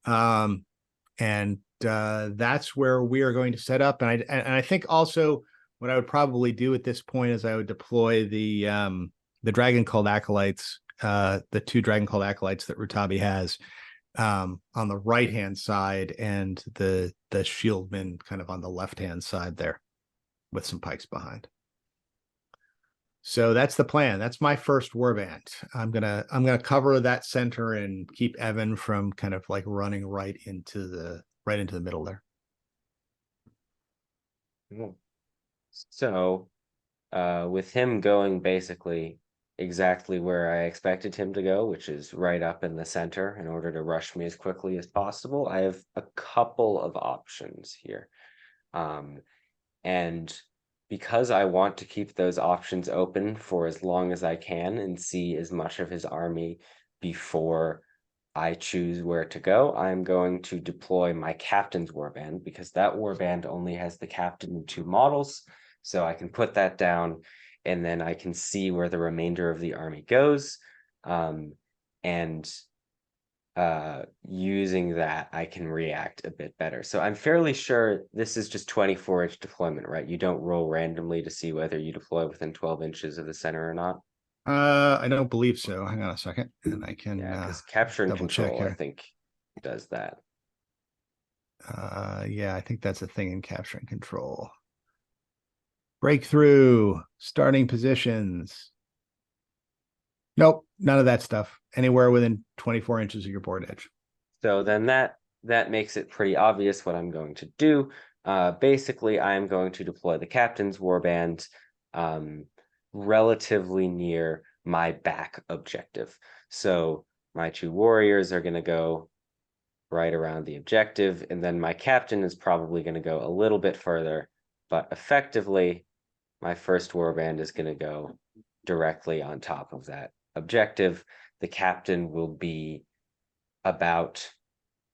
And that's where we are going to set up. And I think also what I would probably do at this point is I would deploy the Dragon Cult Acolytes, the 2 Dragon Cult Acolytes that Rutabi has, on the right-hand side, and the shieldmen kind of on the left-hand side there, with some pikes behind. So that's the plan. That's my first warband. I'm gonna cover that center and keep Evan from kind of like running right into the middle there. So, with him going basically exactly where I expected him to go, which is right up in the center, in order to rush me as quickly as possible, I have a couple of options here. And because I want to keep those options open for as long as I can and see as much of his army before I choose where to go, I'm going to deploy my captain's warband, because that warband only has the captain and 2 models. So I can put that down, and then I can see where the remainder of the army goes. And using that, I can react a bit better. So I'm fairly sure this is just 24-inch deployment, right? You don't roll randomly to see whether you deploy within 12 inches of the center or not. I don't believe so. Hang on a second, and I can because capture and double check control, here. I think, does that. Yeah, I think that's a thing in capture and control. Breakthrough, starting positions. Nope, none of that stuff. Anywhere within 24 inches of your board edge. So then that makes it pretty obvious what I'm going to do. Basically, I'm going to deploy the captain's warband relatively near my back objective. So my 2 warriors are going to go right around the objective. And then my captain is probably going to go a little bit further, but effectively, my first warband is going to go directly on top of that objective. The captain will be about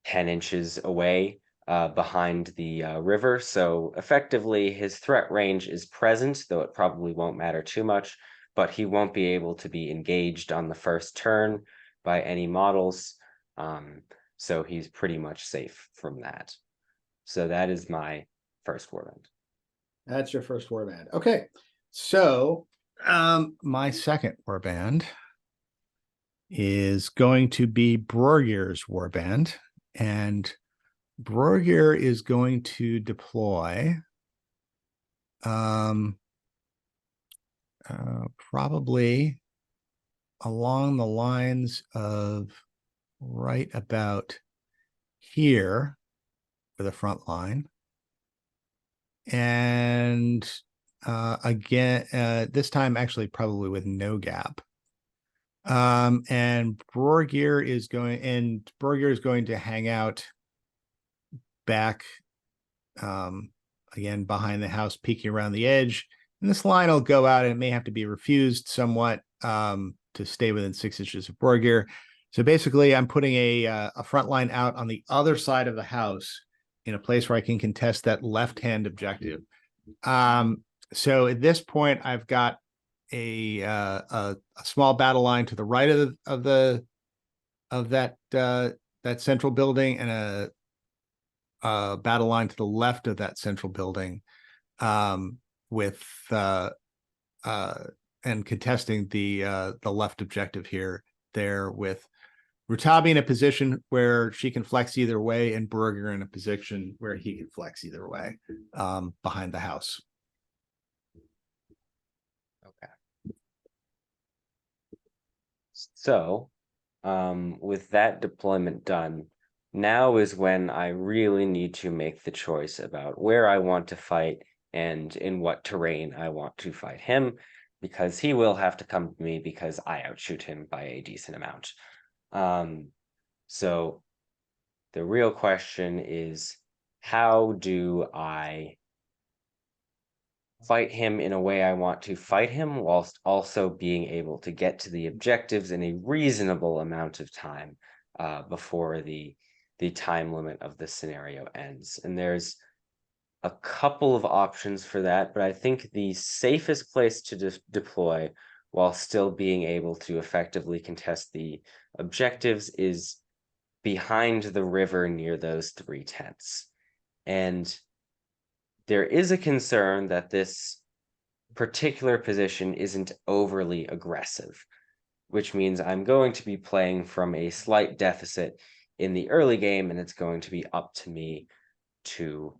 10 inches away behind the river. So effectively, his threat range is present, though it probably won't matter too much, but he won't be able to be engaged on the first turn by any models. So he's pretty much safe from that. So that is my first warband. That's your first warband. Okay. So My second warband is going to be Brorgir's warband, and Brorgir is going to deploy probably along the lines of right about here for the front line. And again, this time actually probably with no gap. And Brorgir is going to hang out back again behind the house, peeking around the edge. And this line will go out, and it may have to be refused somewhat to stay within 6 inches of Brorgir. So basically, I'm putting a front line out on the other side of the house in a place where I can contest that left-hand objective. So at this point, I've got a small battle line to the right of that central building, and a battle line to the left of that central building, with and contesting the left objective there with Rutabi in a position where she can flex either way, and Brorgir in a position where he can flex either way, behind the house. Okay. So, with that deployment done, now is when I really need to make the choice about where I want to fight and in what terrain I want to fight him, because he will have to come to me because I outshoot him by a decent amount. So the real question is, how do I fight him in a way I want to fight him, whilst also being able to get to the objectives in a reasonable amount of time before the time limit of the scenario ends? And there's a couple of options for that, but I think the safest place to deploy while still being able to effectively contest the objectives is behind the river near those 3 tents. And there is a concern that this particular position isn't overly aggressive, which means I'm going to be playing from a slight deficit in the early game, and it's going to be up to me to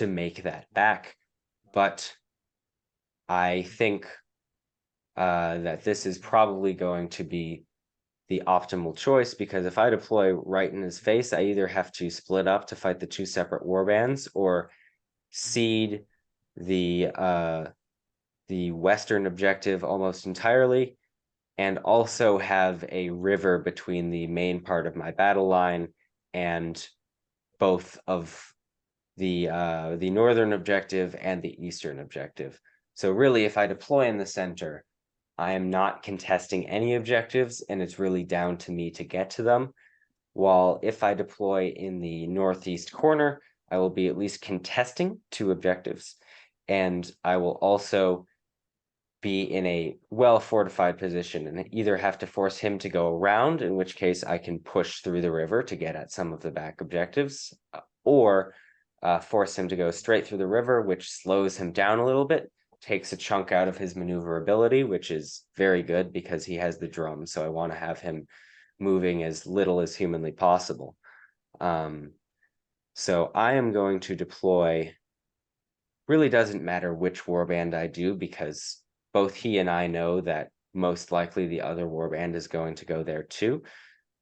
make that back. But I think that this is probably going to be the optimal choice, because if I deploy right in his face, I either have to split up to fight the 2 separate warbands, or cede the western objective almost entirely, and also have a river between the main part of my battle line and both of the northern objective and the eastern objective. So really, if I deploy in the center, I am not contesting any objectives, and it's really down to me to get to them. While if I deploy in the northeast corner, I will be at least contesting 2 objectives, and I will also be in a well-fortified position and either have to force him to go around, in which case I can push through the river to get at some of the back objectives, or force him to go straight through the river, which slows him down a little bit, takes a chunk out of his maneuverability, which is very good because he has the drum, so I want to have him moving as little as humanly possible. So I am going to deploy, really doesn't matter which warband I do, because both he and I know that most likely the other warband is going to go there too,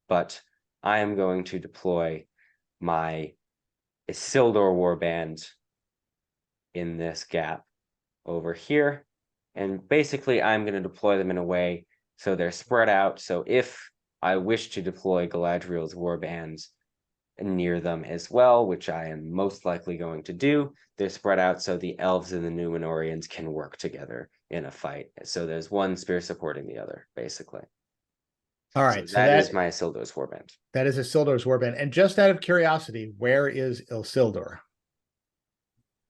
but I am going to deploy my Isildur warband in this gap over here, and basically I'm going to deploy them in a way so they're spread out. So if I wish to deploy Galadriel's warbands near them as well, which I am most likely going to do. They're spread out so the elves and the Numenorians can work together in a fight. So there's one spear supporting the other, basically. All right, so that is my Isildur's warband. That is Isildur's warband. And just out of curiosity, where is Isildur?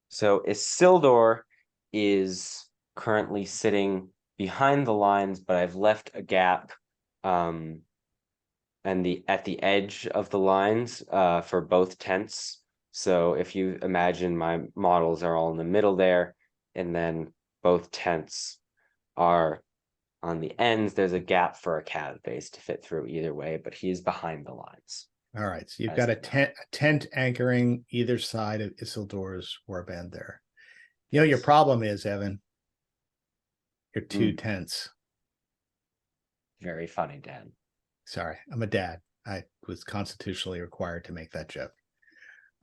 So Isildur is currently sitting behind the lines, but I've left a gap and at the edge of the lines for both tents. So if you imagine my models are all in the middle there, and then both tents are on the ends, there's a gap for a cat base to fit through either way, but he's behind the lines. All right, so you've got a tent anchoring either side of Isildur's warband there. You know, your problem is, Evan, your two tents. Very funny, Dad. Sorry, I'm a dad. I was constitutionally required to make that joke.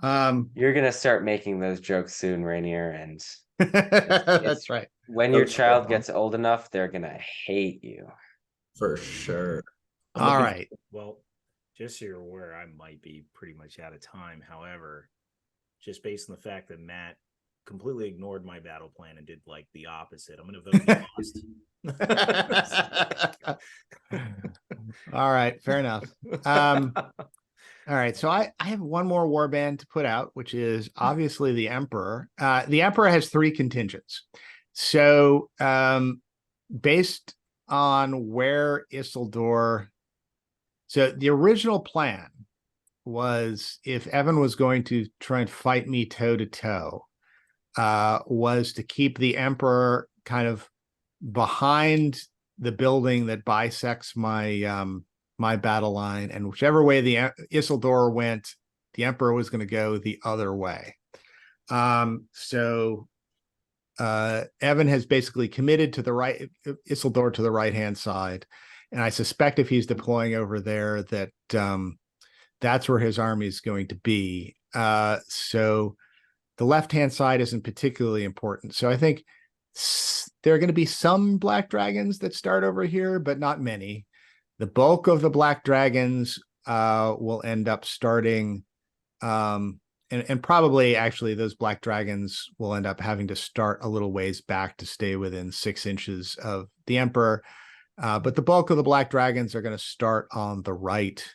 You're gonna start making those jokes soon, Rainier, and that's right. When your child gets old enough, they're gonna hate you. For sure. All right. Well, just so you're aware, I might be pretty much out of time. However, just based on the fact that Matt completely ignored my battle plan and did like the opposite, I'm going to vote he lost. All right, fair enough. All right, so I have one more warband to put out, which is obviously the Emperor. The Emperor has 3 contingents. So based on where Isildur... So the original plan was, if Evan was going to try and fight me toe-to-toe, was to keep the Emperor kind of behind the building that bisects my my battle line, and whichever way the Isildur went, the Emperor was going to go the other way. So Evan has basically committed to the right, Isildur to the right-hand side, and I suspect if he's deploying over there that that's where his army is going to be. So the left-hand side isn't particularly important. So I think there are going to be some black dragons that start over here, but not many. The bulk of the black dragons will end up starting, and probably actually those black dragons will end up having to start a little ways back to stay within 6 inches of the Emperor. But the bulk of the black dragons are going to start on the right.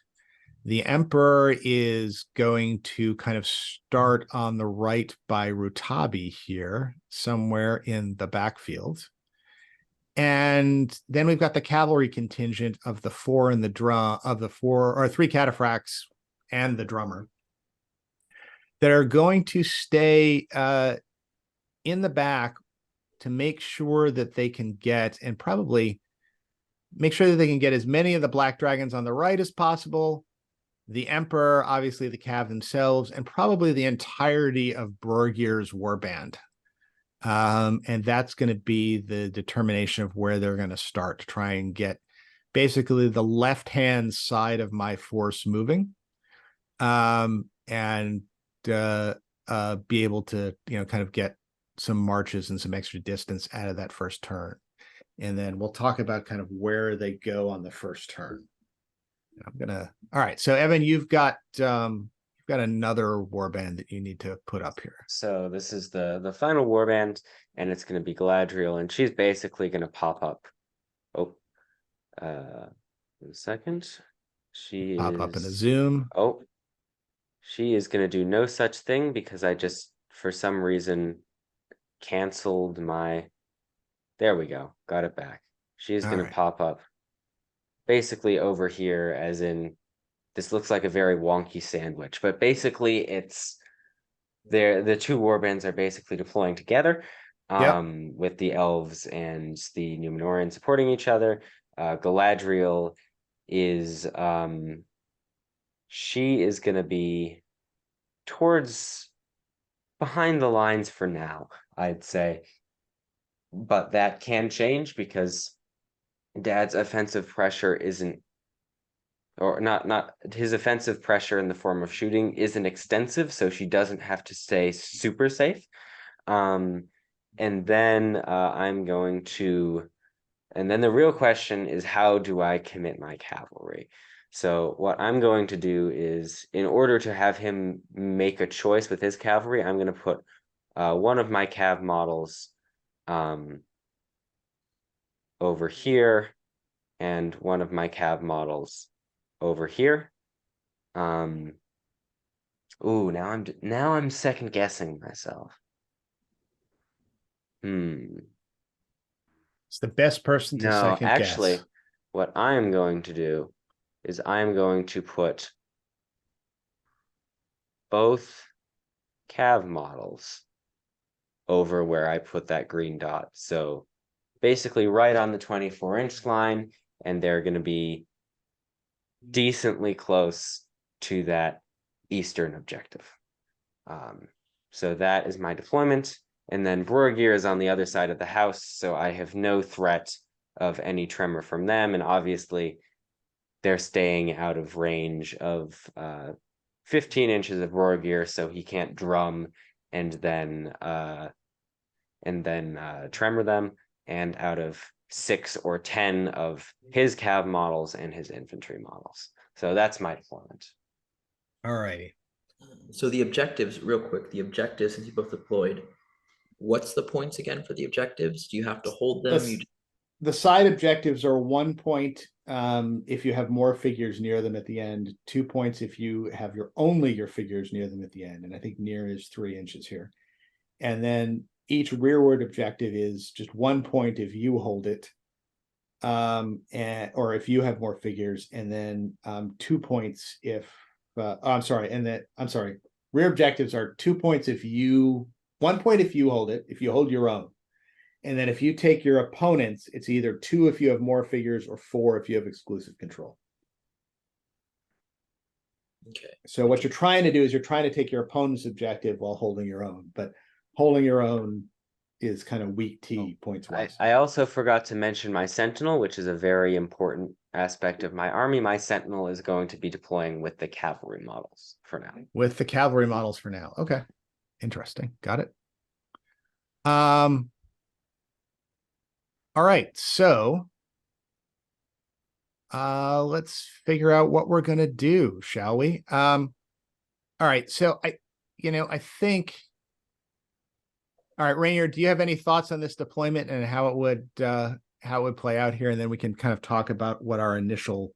The Emperor is going to kind of start on the right by Rutabi here, somewhere in the backfield. And then we've got the cavalry contingent of the 4 and the drum of the 4 or 3 cataphracts and the drummer that are going to stay in the back to make sure that they can get, and probably make sure that they can get as many of the black dragons on the right as possible, the Emperor, obviously the Cav themselves, and probably the entirety of Borgir's warband. And that's going to be the determination of where they're going to start to try and get basically the left-hand side of my force moving, and be able to, kind of get some marches and some extra distance out of that first turn. And then we'll talk about kind of where they go on the first turn. All right. So Evan, you've got another warband that you need to put up here. So this is the final warband, and it's going to be Galadriel, and she's basically going to pop up. Oh, 1 second. She pop up in a zoom. Oh, she is going to do no such thing because I just, for some reason, canceled my. There we go. Got it back. She is going to pop up basically over here, as in, this looks like a very wonky sandwich, but basically it's the 2 warbands are basically deploying together, with the elves and the Numenorian supporting each other. Galadriel is she is going to be towards behind the lines for now, I'd say, but that can change because Dad's offensive pressure isn't, or not his offensive pressure in the form of shooting isn't extensive, so she doesn't have to stay super safe. And then I'm going to, and then the real question is, how do I commit my cavalry? So what I'm going to do is, in order to have him make a choice with his cavalry, I'm going to put one of my cav models over here, and one of my cav models over here. Ooh, now I'm second guessing myself. It's the best person to No, second actually, guess. what I am going to do is I am going to put both cav models over where I put that green dot. So basically right on the 24-inch line, and they're going to be decently close to that eastern objective. So that is my deployment. And then Borgir is on the other side of the house, so I have no threat of any tremor from them. And obviously, they're staying out of range of 15 inches of Borgir, so he can't drum and then tremor them, and out of 6 or 10 of his cav models and his infantry models. So that's my deployment. All righty. So the objectives, real quick, the objectives, since you both deployed, what's the points again for the objectives? Do you have to hold them? The side objectives are 1 point if you have more figures near them at the end, 2 points if you have only your figures near them at the end, and I think near is 3 inches here. And then each rearward objective is just 1 point if you hold it, or if you have more figures, and then 2 points if rear objectives are 2 points if you 1 point if you hold it, if you hold your own. And then if you take your opponent's, it's either 2 if you have more figures or 4 if you have exclusive control. Okay. So what you're trying to do is you're trying to take your opponent's objective while holding your own, but holding your own is kind of weak T points wise. I also forgot to mention my Sentinel, which is a very important aspect of my army. My Sentinel is going to be deploying with the cavalry models for now. With the cavalry models for now. Okay. Interesting. Got it. All right, so let's figure out what we're gonna do, shall we? All right, so I think. All right, Rainier, do you have any thoughts on this deployment and how it would play out here, and then we can kind of talk about what our initial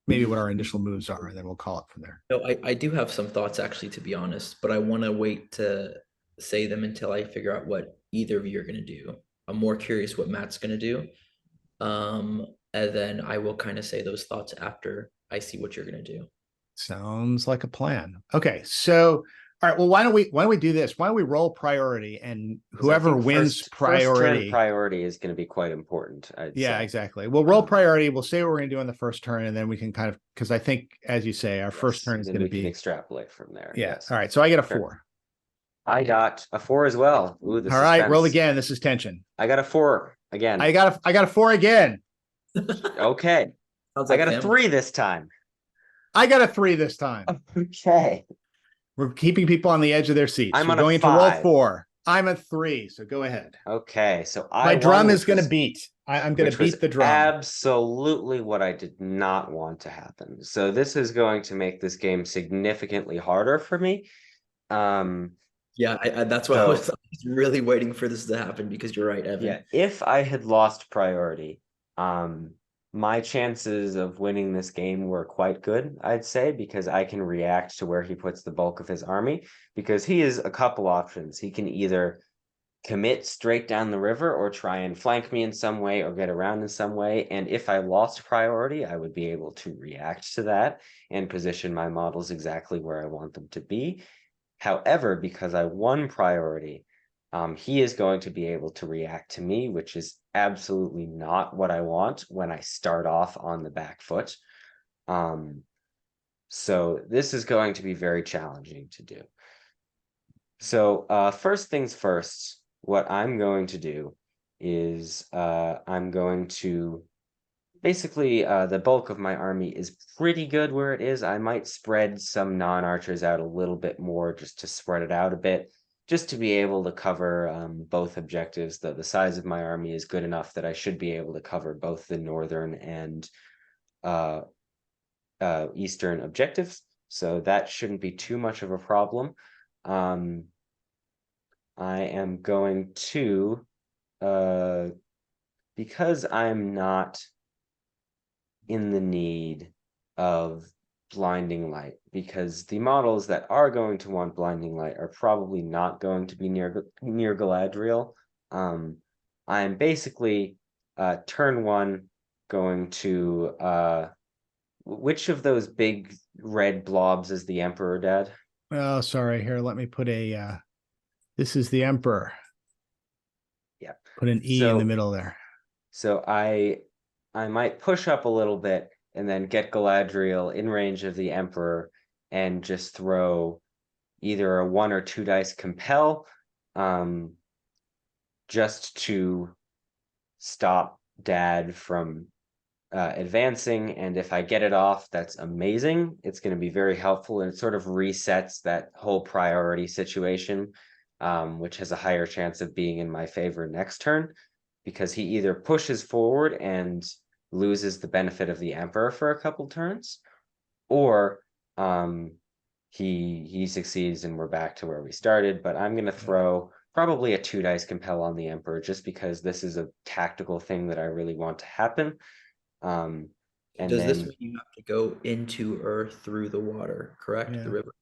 maybe what our initial moves are, and then we'll call it from there. No, I do have some thoughts actually, to be honest, but I want to wait to say them until I figure out what either of you are going to do. I'm more curious what Matt's going to do. And then I will kind of say those thoughts after I see what you're going to do. Sounds like a plan. Okay, so all right, well, why don't we do this? Why don't we roll priority, and whoever wins priority. First turn priority is going to be quite important. Yeah, exactly. We'll roll priority. We'll say what we're going to do on the first turn, and then we can kind of, because I think, as you say, our first turn is going to be extrapolate from there. Yeah. Yes. All right. So I get a 4. I got a 4 as well. Ooh, all right, roll again. This is tension. I got a 4 again. I got a 4 again. Okay. I got a 3 this time. I got a 3 this time. Okay. We're keeping people on the edge of their seats. I'm We're on going a to roll 5. 4. I'm a 3. So go ahead. Okay. So my drum is going to beat. I'm going to beat the drum. Absolutely what I did not want to happen. So this is going to make this game significantly harder for me. Yeah, that's why I was really waiting for this to happen, because you're right, Evan. Yeah, if I had lost priority, my chances of winning this game were quite good, I'd say, because I can react to where he puts the bulk of his army, because he has a couple options. He can either commit straight down the river or try and flank me in some way or get around in some way. And if I lost priority, I would be able to react to that and position my models exactly where I want them to be. However, because I won priority, he is going to be able to react to me, which is absolutely not what I want when I start off on the back foot. So this is going to be very challenging to do. So first things first, what I'm going to do is I'm going to basically the bulk of my army is pretty good where it is. I might spread some non-archers out a little bit more just to spread it out a bit, just to be able to cover both objectives. The size of my army is good enough that I should be able to cover both the northern and eastern objectives, so that shouldn't be too much of a problem. I am going to, because I'm not in the need of blinding light, because the models that are going to want blinding light are probably not going to be near Galadriel. I'm basically turn one going to which of those big red blobs is the Emperor, Dad? Oh, sorry. Here, let me put this is the Emperor. Yeah. Put an E in the middle there. So I might push up a little bit and then get Galadriel in range of the Emperor and just throw either a 1 or 2 dice compel, just to stop Dad from advancing. And if I get it off, that's amazing. It's going to be very helpful, and it sort of resets that whole priority situation, which has a higher chance of being in my favor next turn, because he either pushes forward and loses the benefit of the Emperor for a couple turns, or he succeeds and we're back to where we started. But I'm going to throw probably a 2 dice compel on the Emperor, just because this is a tactical thing that I really want to happen. And does this mean you have to go into or through the water, correct? Yeah. The river.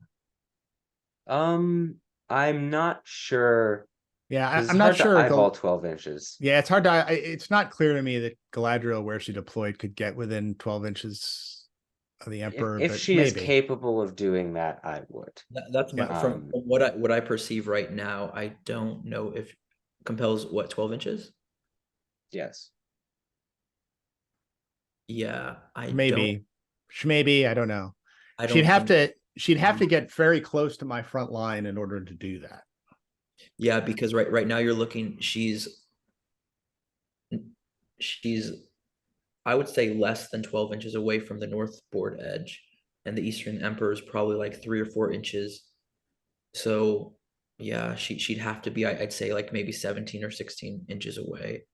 I'm not sure. Yeah, I'm not sure. Eyeball 12 inches. Yeah, it's hard to. It's not clear to me that Galadriel, where she deployed, could get within 12 inches of the Emperor. If but she maybe is capable of doing that, I would. That's my from what I perceive right now. I don't know if compels what 12 inches. Yes. Yeah, maybe I don't know. I don't She'd have think, to get very close to my front line in order to do that. yeah, because right now you're looking, she's I would say less than 12 inches away from the north board edge, and the Eastern Emperor is probably like 3 or 4 inches. So yeah, she'd have to be, I'd say, like maybe 17 or 16 inches away.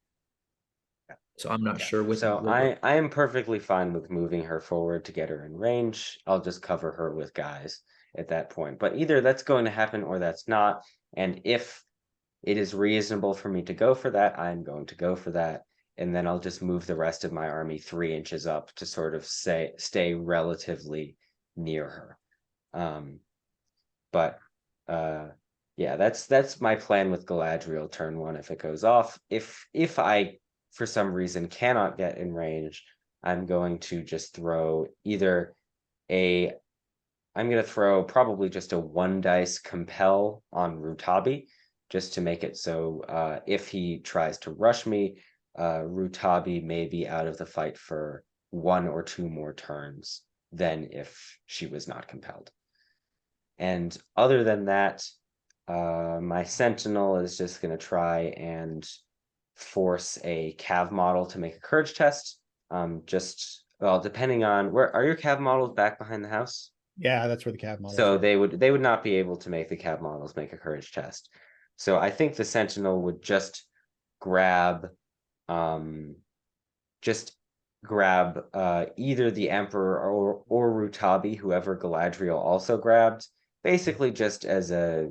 So I'm not sure with. So I am perfectly fine with moving her forward to get her in range. I'll just cover her with guys at that point. But either that's going to happen or that's not. And if it is reasonable for me to go for that, I'm going to go for that. And then I'll just move the rest of my army 3 inches up to sort of stay relatively near her. But yeah, that's my plan with Galadriel turn 1 if it goes off. If I for some reason cannot get in range, I'm going to just throw either I'm going to throw probably just a 1 dice compel on Rutabi, just to make it so if he tries to rush me, Rutabi may be out of the fight for 1 or 2 more turns than if she was not compelled. And other than that, my Sentinel is just going to try and force a Cav model to make a courage test. Depending on where are your Cav models, back behind the house? Yeah, that's where the Cav models. So they would not be able to make the Cav models make a courage test. So I think the Sentinel would just grab either the Emperor or Rutabi, whoever Galadriel also grabbed, basically just as a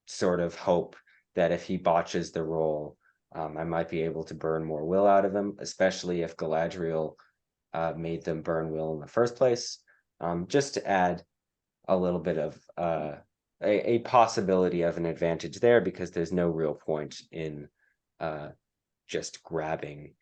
sort of hope that if he botches the roll, I might be able to burn more will out of him, especially if Galadriel made them burn will in the first place, just to add a little bit of a possibility of an advantage there, because there's no real point in just grabbing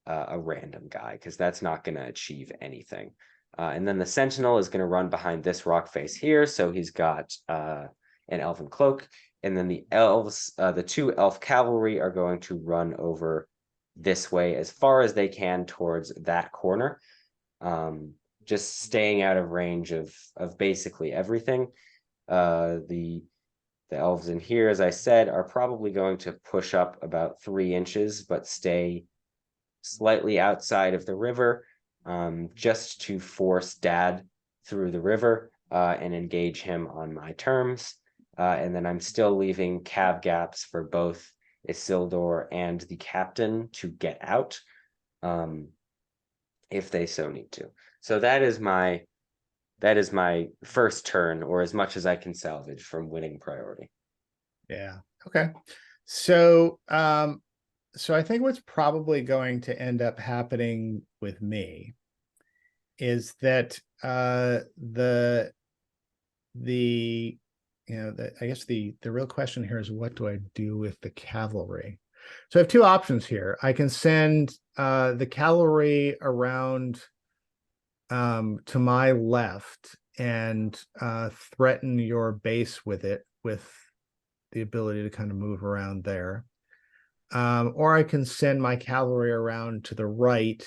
a random guy, because that's not going to achieve anything. And then the Sentinel is going to run behind this rock face here, so he's got an elven cloak. And then the elves, the 2 elf cavalry, are going to run over this way as far as they can towards that corner, just staying out of range of basically everything. The elves in here, as I said, are probably going to push up about 3 inches, but stay slightly outside of the river, just to force Dad through the river and engage him on my terms. And then I'm still leaving Cav gaps for both Isildur and the captain to get out, if they so need to. So that is my that is my first turn, or as much as I can salvage from winning priority. Yeah. Okay. So so I think what's probably going to end up happening with me is that the I guess the real question here is, what do I do with the cavalry? So I have two options here. I can send the cavalry around to my left and threaten your base with it, with the ability to kind of move around there. Or I can send my cavalry around to the right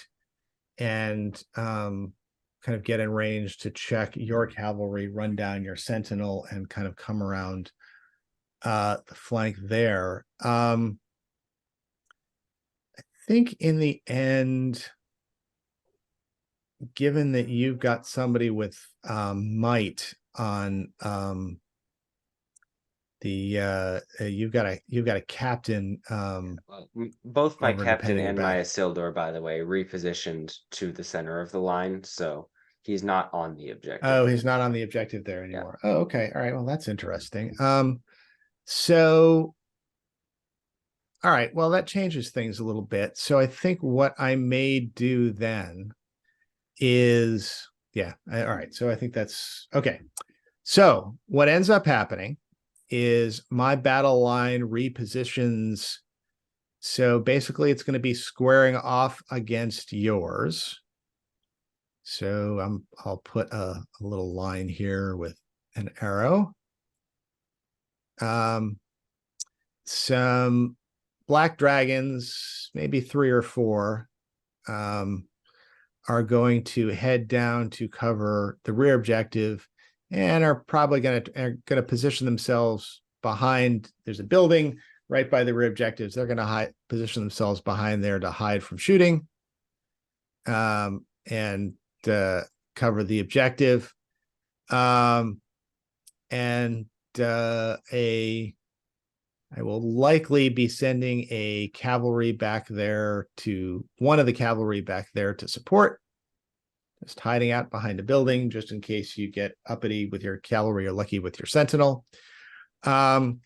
and kind of get in range to check your cavalry, run down your sentinel, and kind of come around the flank there. I think in the end, given that you've got somebody with might on you've got a captain Both my over captain independent and my back. Isildur, by the way, repositioned to the center of the line, so he's not on the objective. Oh, he's not on the objective there Yeah. anymore. Oh, okay. All right. Well, that's interesting. So all right, well, that changes things a little bit. So I think what I may do then is, yeah, all right. So I think that's okay. So what ends up happening is my battle line repositions. So basically, it's going to be squaring off against yours. So I'll put a little line here with an arrow. Some black dragons, maybe 3 or 4, are going to head down to cover the rear objective, and are probably going to position themselves behind. There's a building right by the rear objectives. They're going to position themselves behind there to hide from shooting, and cover the objective. I will likely be sending a cavalry back there to one of the cavalry back there to support, just hiding out behind a building, just in case you get uppity with your cavalry or lucky with your sentinel. The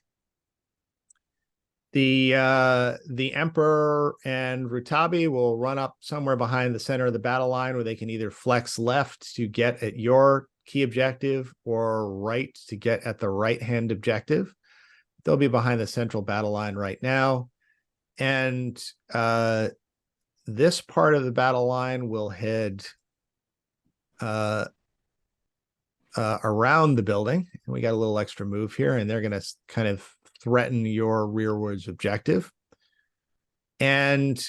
Emperor and Rutabi will run up somewhere behind the center of the battle line, where they can either flex left to get at your key objective or right to get at the right-hand objective. They'll be behind the central battle line right now. And this part of the battle line will head around the building. And we got a little extra move here, and they're going to kind of threaten your rearwards objective. And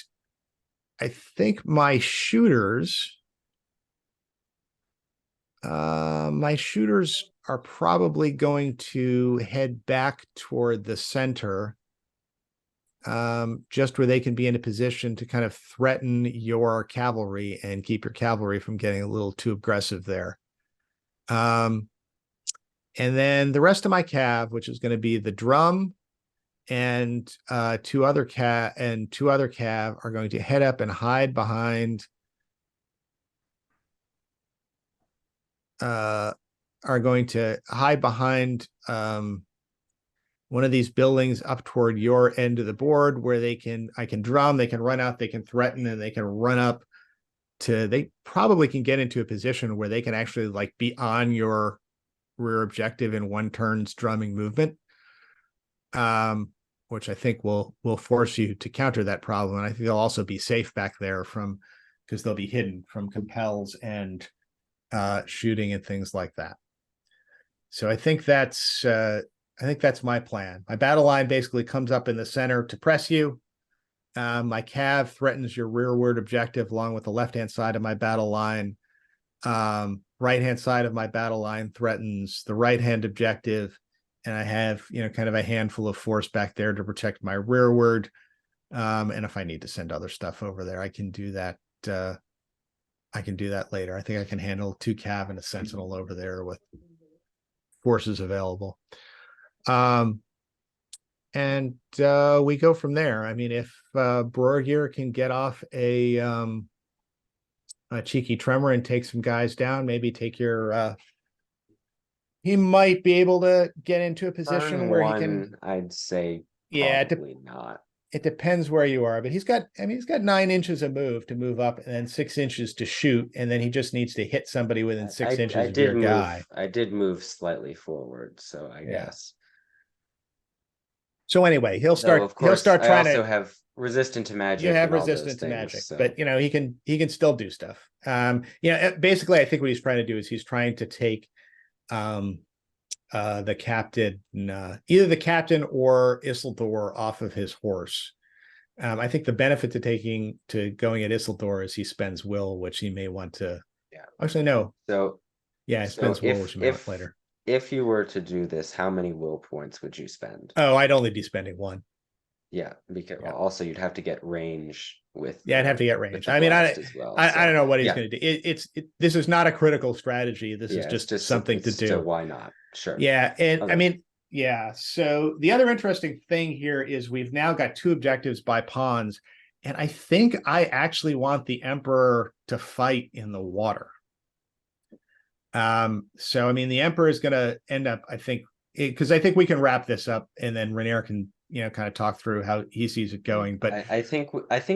I think my shooters are probably going to head back toward the center, just where they can be in a position to kind of threaten your cavalry and keep your cavalry from getting a little too aggressive there. And then the rest of my cav, which is going to be the drum and two other cav, are going to head up and hide behind one of these buildings up toward your end of the board, where I can drum, they can run out, they can threaten, and they can run up they probably can get into a position where they can actually like be on your rear objective in one turn's drumming movement, which I think will force you to counter that problem. And I think they'll also be safe back there because they'll be hidden from compels and shooting and things like that. So I think that's my plan. My battle line basically comes up in the center to press you. My cav threatens your rearward objective along with the left-hand side of my battle line. Right-hand side of my battle line threatens the right-hand objective, and I have kind of a handful of force back there to protect my rearward. And if I need to send other stuff over there, I can do that. I can do that later. I think I can handle 2 cav and a sentinel over there with forces available. And we go from there. I mean, if Borgir can get off a a cheeky tremor and take some guys down. Maybe take your. He might be able to get into a position Turn where he one, can. I'd say Yeah, probably not. it depends where you are, but he's got. I mean, he's got 9 inches of move to move up, and then 6 inches to shoot, and then he just needs to hit somebody within 6 inches of your guy. I did move slightly forward, so I Yeah. guess. So anyway, he'll Though, start. of He'll course, start I trying also to. have resistant to magic. You have and all those resistance to things, magic, so. but he can still do stuff. Basically, I think what he's trying to do is he's trying to take the captain, either the captain or Isildur off of his horse. I think the benefit to going at Isildur is he spends will, which he may want to. Yeah. Actually, no. So Yeah, he spends will, which he may want later. If you were to do this, how many will points would you spend? Oh, I'd only be spending 1. Yeah, because also you'd have to get range with. Yeah, I'd have to get range. I mean, well, I don't know what he's going to do. This is not a critical strategy. This is just something to do. So why not? Sure. Yeah, and I mean, yeah. So the other interesting thing here is we've now got 2 objectives by pawns, and I think I actually want the Emperor to fight in the water. So I mean, the Emperor is going to end up, I think, because I think we can wrap this up, and then Rhaenyra can kind of talk through how he sees it going. But I think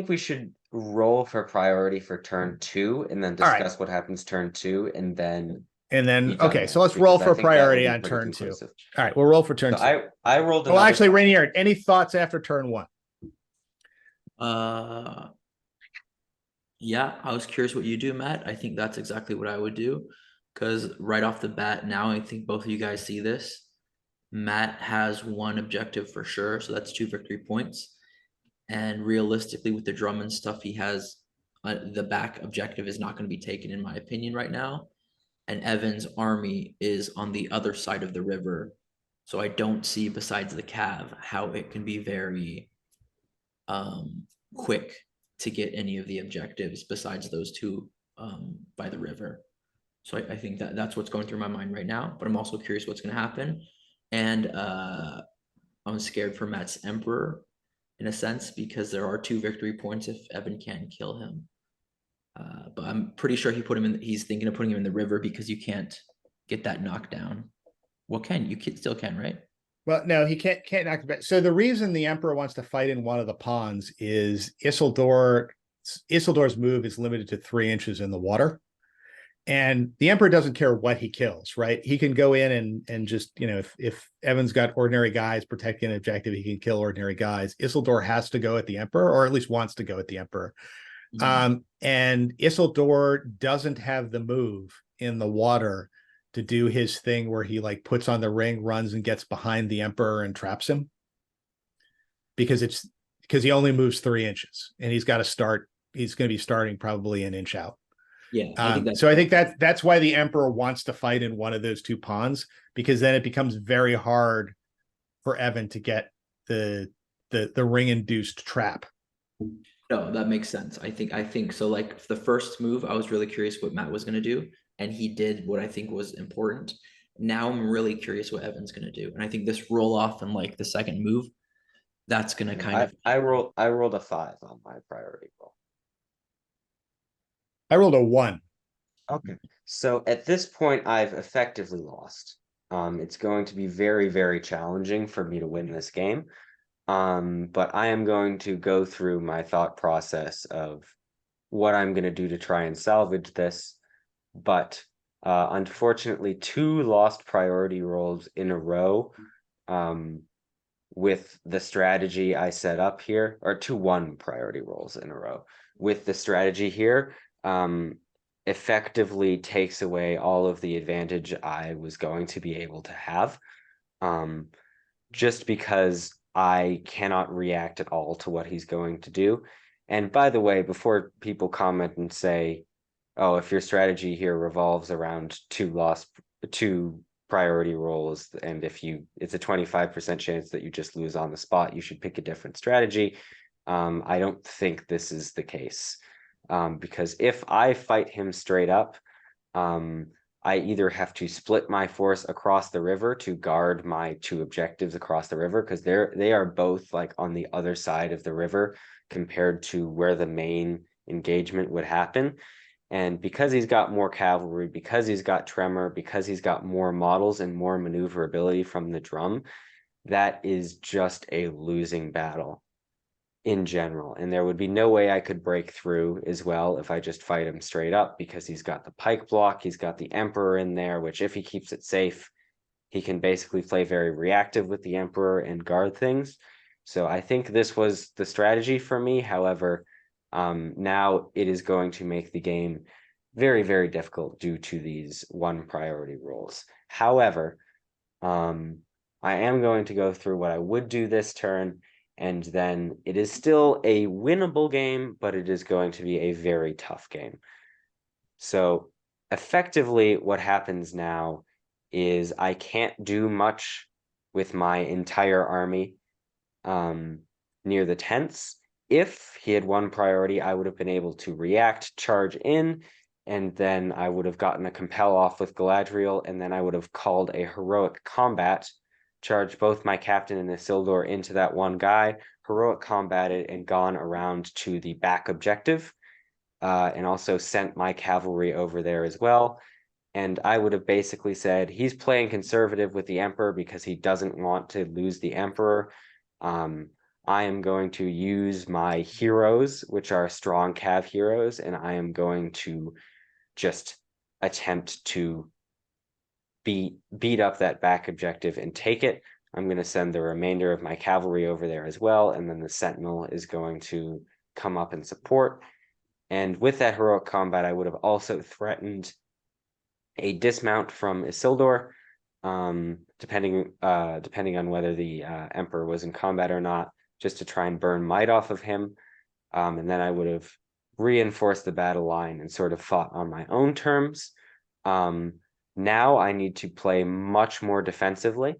we should roll for priority for turn 2, and then discuss what happens turn 2, and then okay. So let's roll for priority on turn 2. All right, we'll roll for turn 2. I rolled. Well, actually, Rhaenyra, any thoughts after turn 1? Yeah, I was curious what you do, Matt. I think that's exactly what I would do, because right off the bat, now I think both of you guys see this. Matt has 1 objective for sure, so that's 2 victory points. And realistically, with the drum and stuff, he has the back objective is not going to be taken, in my opinion, right now. And Evan's army is on the other side of the river, so I don't see, besides the cav, how it can be very quick to get any of the objectives besides those 2 by the river. So I think that's what's going through my mind right now, but I'm also curious what's going to happen. And I'm scared for Matt's Emperor in a sense, because there are 2 victory points if Evan can kill him. But I'm pretty sure he's thinking of putting him in the river because you can't get that knockdown. Well, you still can, right? Well, no, he can't knock it back. So the reason the Emperor wants to fight in one of the ponds is Isildur's move is limited to 3 inches in the water. And the Emperor doesn't care what he kills, right? He can go in and just, if Evan's got ordinary guys protecting an objective, he can kill ordinary guys. Isildur has to go at the Emperor, or at least wants to go at the Emperor. Mm-hmm. And Isildur doesn't have the move in the water to do his thing where he puts on the ring, runs and gets behind the Emperor and traps him. Because he only moves 3 inches, and he's going to be starting probably an inch out. Yeah. I think that's why the Emperor wants to fight in one of those 2 ponds, because then it becomes very hard for Evan to get the ring-induced trap. No, that makes sense. I think so. The first move, I was really curious what Matt was going to do, and he did what I think was important. Now I'm really curious what Evan's going to do, and I think this roll off and the second move, that's going to I rolled a 5 on my priority roll. I rolled a 1. Okay. So at this point, I've effectively lost. It's going to be very, very challenging for me to win this game. But I am going to go through my thought process of what I'm going to do to try and salvage this. But unfortunately, 2 lost priority rolls in a row with the strategy I set up here, or 2-1 priority rolls in a row with the strategy here. Effectively takes away all of the advantage I was going to be able to have, just because I cannot react at all to what he's going to do. And by the way, before people comment and say, oh, if your strategy here revolves around 2 priority rolls, and it's a 25% chance that you just lose on the spot, you should pick a different strategy. I don't think this is the case. Because if I fight him straight up, I either have to split my force across the river to guard my 2 objectives across the river, because they are both on the other side of the river compared to where the main engagement would happen. And because he's got more cavalry, because he's got tremor, because he's got more models and more maneuverability from the drum, that is just a losing battle in general. And there would be no way I could break through as well if I just fight him straight up, because he's got the pike block, he's got the Emperor in there, which if he keeps it safe, he can basically play very reactive with the Emperor and guard things. So I think this was the strategy for me. However, now it is going to make the game very, very difficult due to these 1 priority rules. However, I am going to go through what I would do this turn, and then it is still a winnable game, but it is going to be a very tough game. So effectively, what happens now is I can't do much with my entire army near the tents. If he had 1 priority, I would have been able to react, charge in, and then I would have gotten a compel off with Galadriel, and then I would have called a heroic combat, charged both my captain and Isildur into that one guy, heroic combated, and gone around to the back objective, and also sent my cavalry over there as well. And I would have basically said, he's playing conservative with the Emperor because he doesn't want to lose the Emperor. I am going to use my heroes, which are strong cav heroes, and I am going to just attempt to beat up that back objective and take it. I'm going to send the remainder of my cavalry over there as well, and then the Sentinel is going to come up and support. And with that heroic combat, I would have also threatened a dismount from Isildur, depending on whether the Emperor was in combat or not, just to try and burn might off of him. And then I would have reinforced the battle line and sort of fought on my own terms. Now I need to play much more defensively.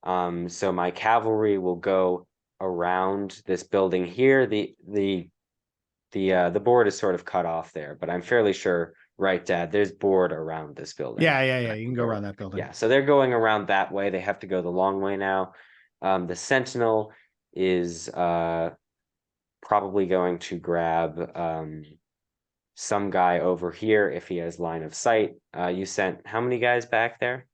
So my cavalry will go around this building here. The board is sort of cut off there, but I'm fairly sure, right, Dad, there's board around this building. Yeah. You can go around that building. Yeah, so they're going around that way. They have to go the long way now. The Sentinel is probably going to grab some guy over here if he has line of sight. You sent how many guys back there?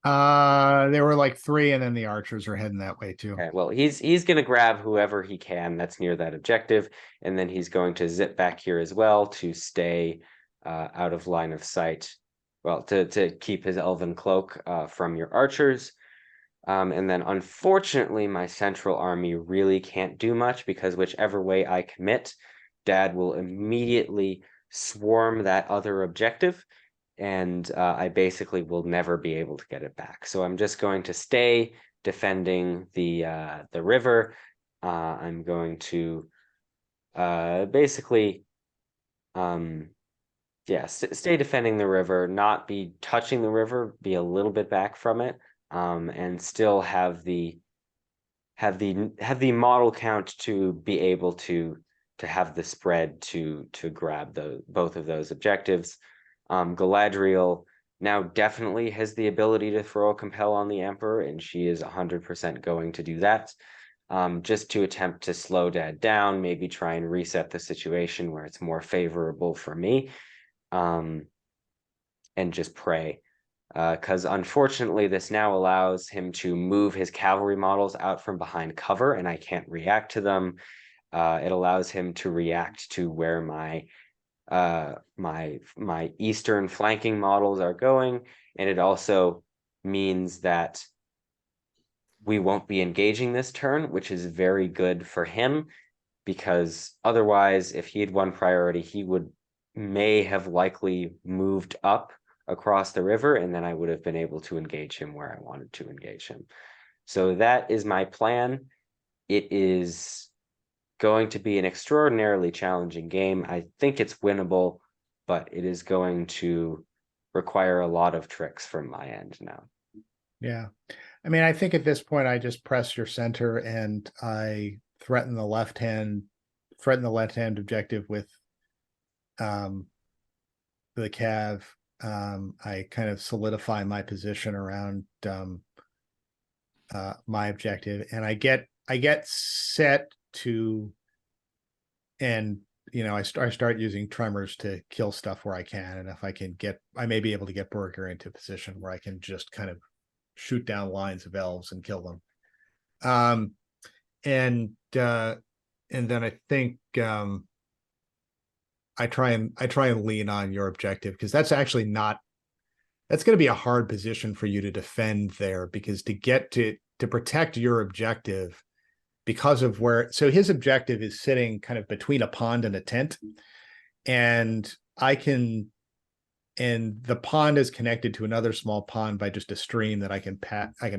There were like 3, and then the archers are heading that way too. Okay, well, he's going to grab whoever he can that's near that objective, and then he's going to zip back here as well to stay out of line of sight. Well, to keep his elven cloak from your archers. And then unfortunately, my central army really can't do much, because whichever way I commit, Dad will immediately swarm that other objective, and I basically will never be able to get it back. So I'm just going to stay defending the river. I'm going to basically stay defending the river, not be touching the river, be a little bit back from it, and still have the model count to be able to have the spread to grab both of those objectives. Galadriel now definitely has the ability to throw a compel on the Emperor, and she is 100% going to do that, just to attempt to slow Dad down, maybe try and reset the situation where it's more favorable for me, and just pray. Because unfortunately, this now allows him to move his cavalry models out from behind cover, and I can't react to them. It allows him to react to where my eastern flanking models are going, and it also means that we won't be engaging this turn, which is very good for him, because otherwise, if he had 1 priority, he may have likely moved up across the river, and then I would have been able to engage him where I wanted to engage him. So that is my plan. It is going to be an extraordinarily challenging game. I think it's winnable, but it is going to require a lot of tricks from my end now. Yeah. I mean, I think at this point, I just press your center and I threaten the left-hand objective with the cav. I kind of solidify my position around my objective, and I get set to and I start using tremors to kill stuff where I can, and if I may be able to get Burger into a position where I can just kind of shoot down lines of elves and kill them. And then I think I try and lean on your objective, because that's going to be a hard position for you to defend there, because to protect your objective, because of so his objective is sitting kind of between a pond and a tent, and the pond is connected to another small pond by just a stream that I can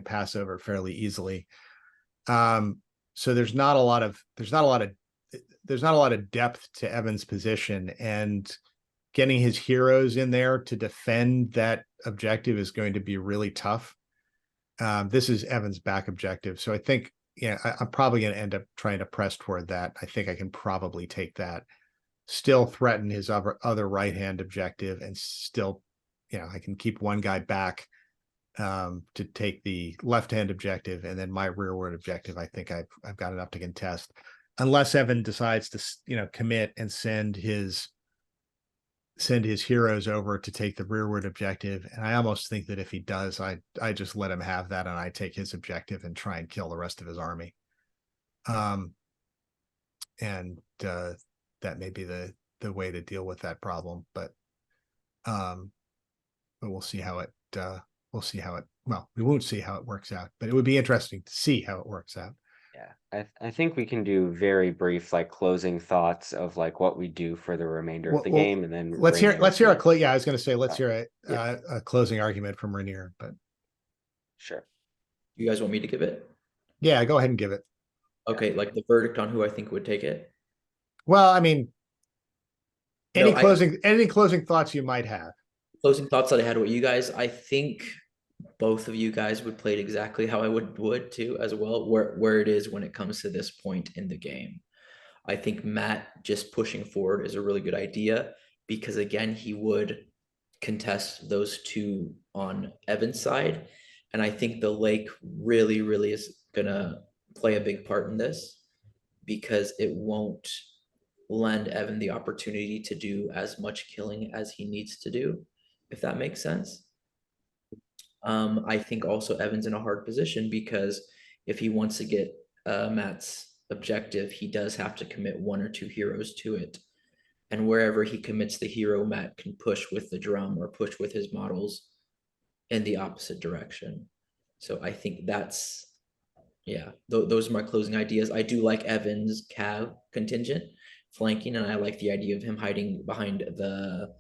pass over fairly easily. So there's not a lot of depth to Evan's position, and getting his heroes in there to defend that objective is going to be really tough. This is Evan's back objective, so I think I'm probably going to end up trying to press toward that. I think I can probably take that, still threaten his other right hand objective, and still, I can keep one guy back to take the left hand objective, and then my rearward objective, I think I've got enough to contest, unless Evan decides to commit and send his heroes over to take the rearward objective. And I almost think that if he does, I just let him have that, and I take his objective and try and kill the rest of his army. And that may be the way to deal with that problem, but we'll see how it well, we won't see how it works out, but it would be interesting to see how it works out. Yeah, I think we can do very brief, like, closing thoughts of like what we do for the remainder of the game, and then let's hear I was going to say, let's hear yeah. a closing argument from Rainier, but Sure. You guys want me to give it? Yeah, go ahead and give it. Okay, like the verdict on who I think would take it. Well, I mean, any closing thoughts you might have. Closing thoughts that I had with you guys, I think both of you guys would play it exactly how I would too, as well, where it is when it comes to this point in the game. I think Matt just pushing forward is a really good idea, because again, he would contest those two on Evan's side, and I think the lake really, really is gonna play a big part in this, because it won't lend Evan the opportunity to do as much killing as he needs to do, if that makes sense. I think also Evan's in a hard position, because if he wants to get Matt's objective, he does have to commit one or two heroes to it. And wherever he commits the hero, Matt can push with the drum or push with his models in the opposite direction. So I think those are my closing ideas. I do like Evan's Cav contingent flanking, and I like the idea of him hiding behind the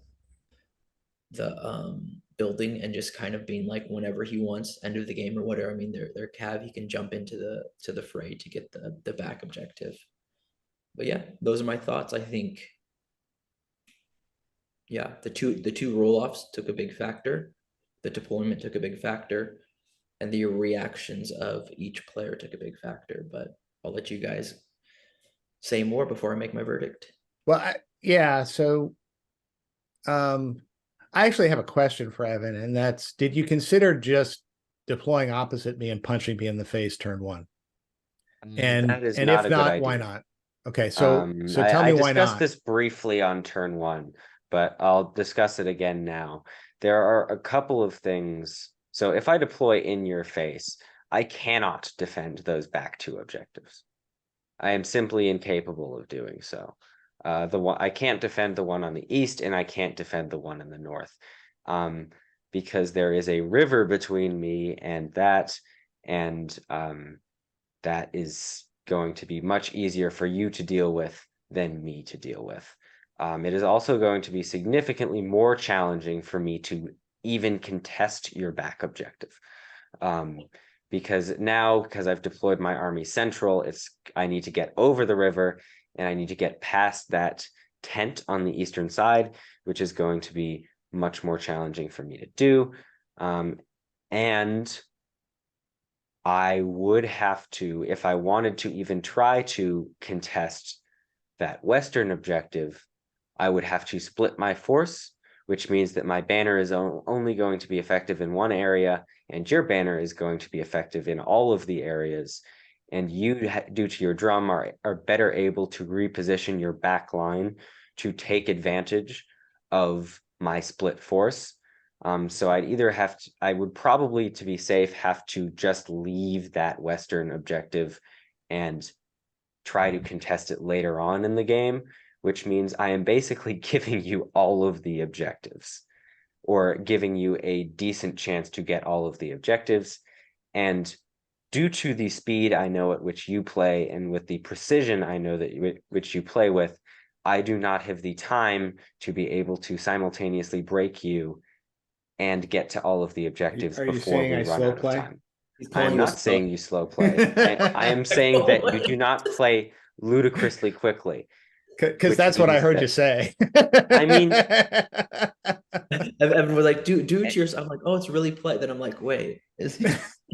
building and just kind of being like, whenever he wants, end of the game or whatever. I mean, they're Cav, he can jump into the fray to get the back objective. But yeah, those are my thoughts. I think the two roll-offs took a big factor, the deployment took a big factor, and the reactions of each player took a big factor. But I'll let you guys say more before I make my verdict. Well, so I actually have a question for Evan, and that's, did you consider just deploying opposite me and punching me in the face turn one? And if not, why not? Okay, so tell me why not. I discussed this briefly on turn one, but I'll discuss it again now. There are a couple of things. So if I deploy in your face, I cannot defend those back two objectives. I am simply incapable of doing so. I can't defend the one on the east, and I can't defend the one in the north, because there is a river between me and that is going to be much easier for you to deal with than me to deal with. It is also going to be significantly more challenging for me to even contest your back objective. Because I've deployed my army central, I need to get over the river, and I need to get past that tent on the eastern side, which is going to be much more challenging for me to do. And I would have to, if I wanted to even try to contest that western objective, I would have to split my force, which means that my banner is only going to be effective in one area, and your banner is going to be effective in all of the areas. and you, due to your drum, are better able to reposition your back line to take advantage of my split force. So I'd either I would probably, to be safe, have to just leave that western objective and try to contest it later on in the game, which means I am basically giving you all of the objectives, or giving you a decent chance to get all of the objectives. And due to the speed I know at which you play, and with the precision I know that which you play with, I do not have the time to be able to simultaneously break you and get to all of the objectives Are you before saying we I run slow out of play? time. He's I calling am you a not saying you slow play. I am saying that you do not play ludicrously quickly. Because that's what I heard you say. I mean, Evan was like, "Do it yourself." I'm like, "Oh, it's really play." Then I'm like, "Wait, is he?"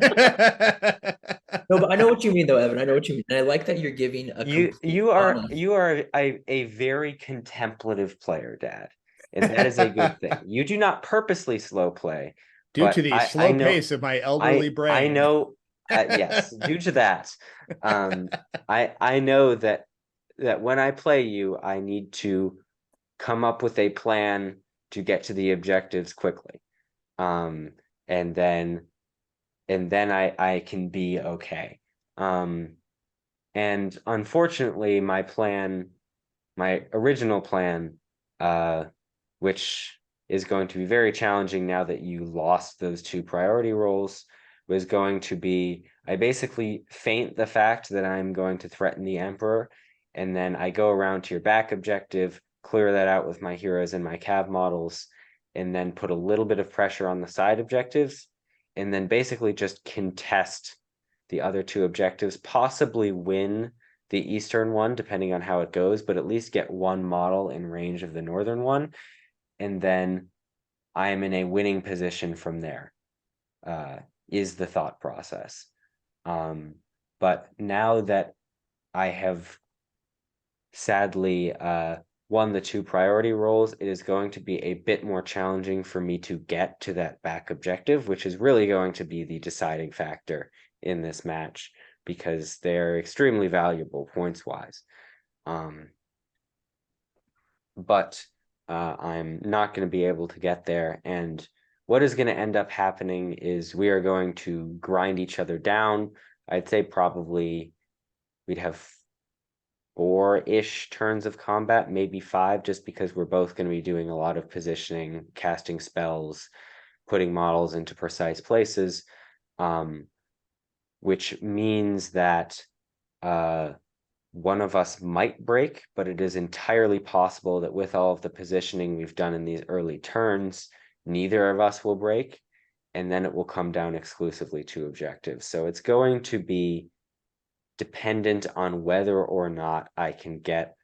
No, but I know what you mean, though, Evan. I know what you mean, and I like that you're giving a you are a very contemplative player, Dad, and that is a good thing. You do not purposely slow play, due to the slow pace of my elderly brain. I know, yes, due to that, I know that when I play you, I need to come up with a plan to get to the objectives quickly, and then I can be okay. And unfortunately, my original plan, which is going to be very challenging now that you lost those 2 priority rolls, was going to be, I basically feint the fact that I'm going to threaten the Emperor, and then I go around to your back objective, clear that out with my heroes and my cav models, and then put a little bit of pressure on the side objectives, and then basically just contest the other 2 objectives, possibly win the eastern one, depending on how it goes, but at least get 1 model in range of the northern one. And then I am in a winning position from there, is the thought process. But now that I have sadly won the 2 priority rolls, it is going to be a bit more challenging for me to get to that back objective, which is really going to be the deciding factor in this match, because they're extremely valuable points wise. But I'm not going to be able to get there, and what is going to end up happening is we are going to grind each other down. I'd say probably we'd have 4-ish turns of combat, maybe 5, just because we're both going to be doing a lot of positioning, casting spells, putting models into precise places, which means that one of us might break, but it is entirely possible that with all of the positioning we've done in these early turns, neither of us will break, and then it will come down exclusively to objectives. So it's going to be dependent on whether or not I can get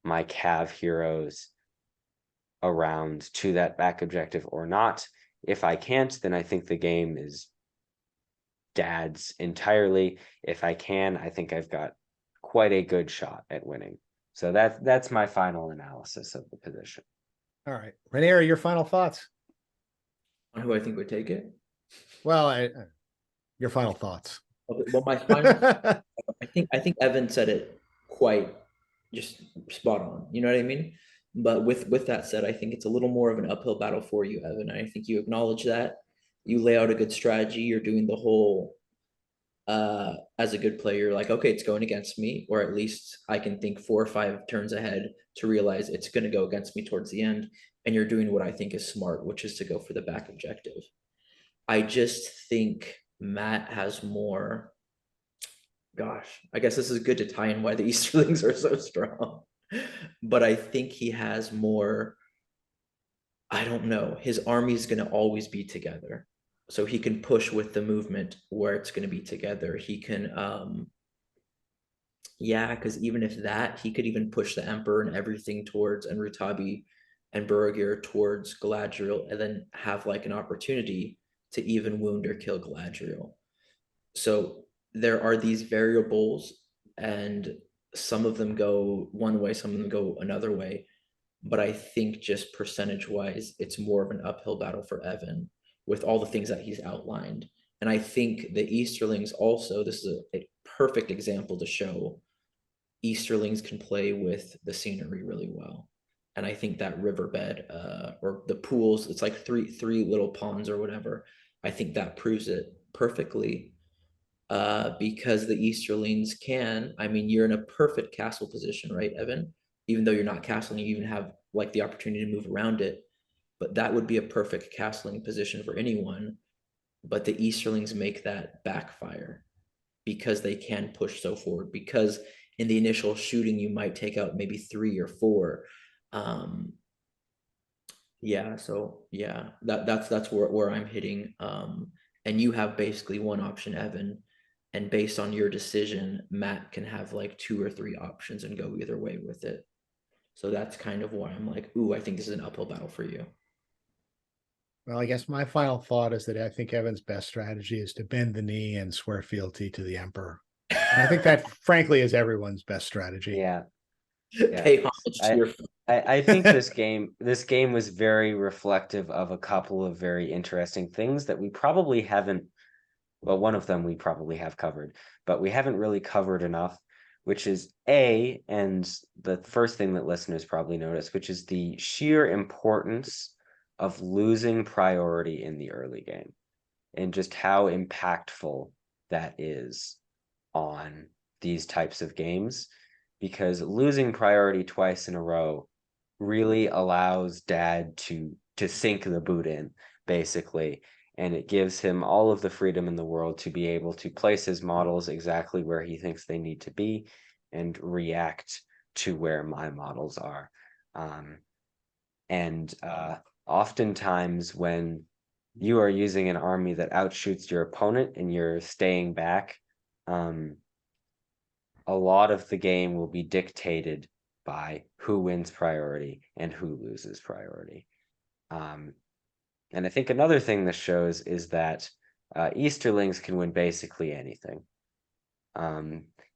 my cav heroes around to that back objective or not. If I can't, then I think the game is Dad's entirely. If I can, I think I've got quite a good shot at winning. So that's my final analysis of the position. All right, Ranieri, your final thoughts? On who I think would take it? Well, your final thoughts. Okay, well, my final, I think Evan said it quite just spot on. You know what I mean? But with that said, I think it's a little more of an uphill battle for you, Evan. I think you acknowledge that. You lay out a good strategy. You're doing the whole as a good player, like, okay, it's going against me, or at least I can think 4 or 5 turns ahead to realize it's going to go against me towards the end. And you're doing what I think is smart, which is to go for the back objective. I just think Matt has more. Gosh, I guess this is good to tie in why the Easterlings are so strong. But I think he has more. I don't know. His army is going to always be together. So he can push with the movement where it's going to be together. He can, yeah, because even if that, he could even push the Emperor and everything towards, and Rutabi and Burgir towards Galadriel, and then have like an opportunity to even wound or kill Galadriel. So there are these variables, and some of them go one way, some of them go another way. But I think just percentage wise, it's more of an uphill battle for Evan with all the things that he's outlined. And I think the Easterlings also, this is a perfect example to show Easterlings can play with the scenery really well. And I think that riverbed or the pools, it's like three little ponds or whatever. I think that proves it perfectly because the Easterlings can. I mean, you're in a perfect castle position, right, Evan? Even though you're not castling, you even have like the opportunity to move around it. But that would be a perfect castling position for anyone. But the Easterlings make that backfire because they can push so forward. Because in the initial shooting, you might take out maybe 3 or 4. Yeah, so yeah, that's where I'm hitting. And you have basically one option, Evan, and based on your decision, Matt can have like 2 or 3 options and go either way with it. So that's kind of why I'm like, ooh, I think this is an uphill battle for you. Well, I guess my final thought is that I think Evan's best strategy is to bend the knee and swear fealty to the Emperor. And I think that, frankly, is everyone's best strategy. Yeah. Pay homage to your. I think this game was very reflective of a couple of very interesting things that we probably haven't. Well, one of them we probably have covered, but we haven't really covered enough, which is and the first thing that listeners probably notice, which is the sheer importance of losing priority in the early game and just how impactful that is on these types of games, because losing priority twice in a row really allows dad to sink the boot in, basically, and it gives him all of the freedom in the world to be able to place his models exactly where he thinks they need to be and react to where my models are. And oftentimes when you are using an army that outshoots your opponent and you're staying back, a lot of the game will be dictated by who wins priority and who loses priority. And I think another thing this shows is that Easterlings can win basically anything.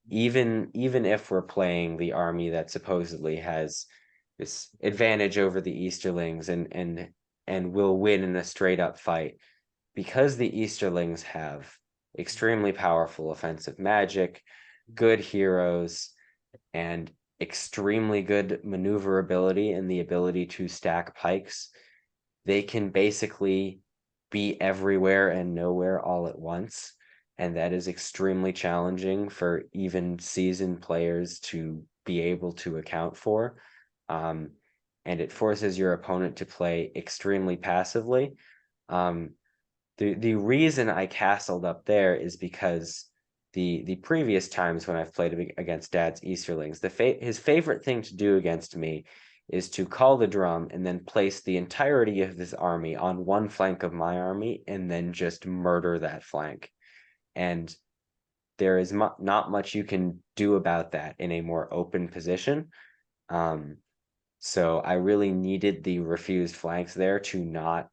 Even if we're playing the army that supposedly has this advantage over the Easterlings and will win in a straight up fight, because the Easterlings have extremely powerful offensive magic, good heroes, and extremely good maneuverability and the ability to stack pikes. They can basically be everywhere and nowhere all at once. And that is extremely challenging for even seasoned players to be able to account for. And it forces your opponent to play extremely passively. The reason I castled up there is because the previous times when I've played against Dad's Easterlings, his favorite thing to do against me is to call the drum and then place the entirety of his army on one flank of my army and then just murder that flank. And there is not much you can do about that in a more open position. So I really needed the refused flanks there to not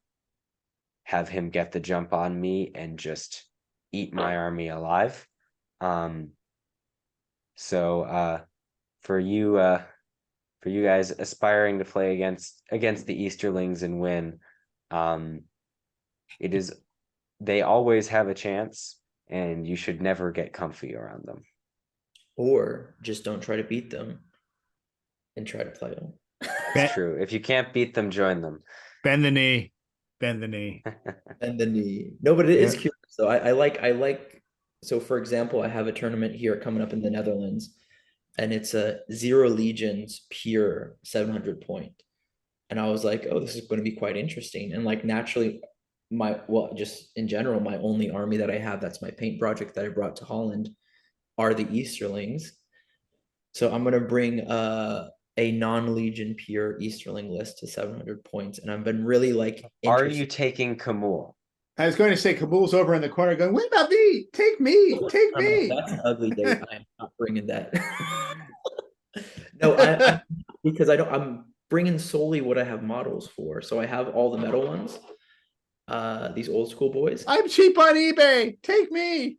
have him get the jump on me and just eat my army alive. So for you guys aspiring to play against the Easterlings and win, they always have a chance, and you should never get comfy around them. Or just don't try to beat them and try to play them. It's true. If you can't beat them, join them. Bend the knee. Bend the knee. Bend the knee. No, but it is curious. So I like. So for example, I have a tournament here coming up in the Netherlands, and it's a 0 legions pure 700 point. And I was like, oh, this is going to be quite interesting. And like naturally, just in general, my only army that I have, that's my paint project that I brought to Holland, are the Easterlings. So I'm going to bring a non-legion pure Easterling list to 700 points. And I've been really like, are you taking Kamul? I was going to say Kabul's over in the corner going, what about me? Take me. Take me. That's an ugly date. I'm not bringing that. No, I because I'm bringing solely what I have models for. So I have all the metal ones, these old school boys. I'm cheap on eBay. Take me.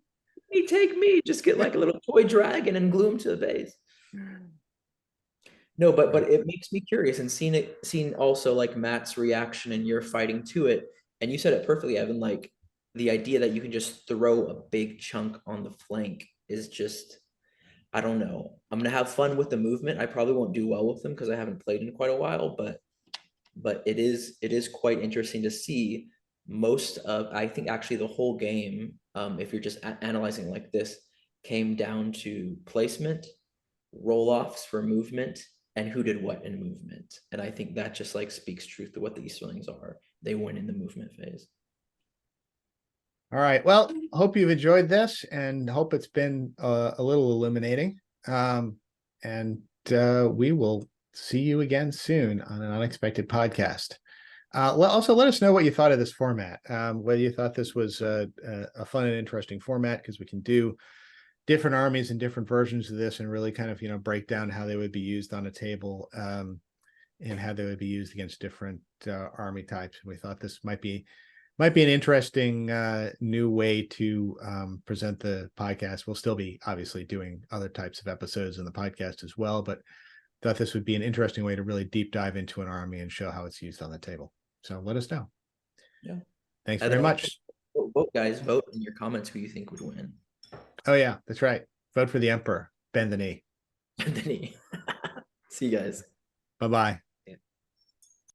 Hey, take me. Just get like a little toy dragon and glue them to the base. No, but it makes me curious, and seeing also like Matt's reaction and your fighting to it. And you said it perfectly, Evan, like the idea that you can just throw a big chunk on the flank is just, I don't know. I'm gonna have fun with the movement. I probably won't do well with them because I haven't played in quite a while, but it is quite interesting to see most of, I think actually the whole game, if you're just analyzing like this, came down to placement, roll-offs for movement, and who did what in movement. And I think that just like speaks truth to what the Easterlings are. They win in the movement phase. All right. Well, hope you've enjoyed this and hope it's been a little illuminating. And we will see you again soon on an unexpected podcast. Also, let us know what you thought of this format, whether you thought this was a fun and interesting format, because we can do different armies and different versions of this and really kind of, break down how they would be used on a table, and how they would be used against different army types. We thought this might be an interesting new way to present the podcast. We'll still be obviously doing other types of episodes in the podcast as well, but thought this would be an interesting way to really deep dive into an army and show how it's used on the table. So let us know. Yeah. Thanks very much. Vote, guys. Vote in your comments who you think would win. Oh, yeah, that's right. Vote for the Emperor. Bend the knee. Bend the knee. See you guys. Bye-bye.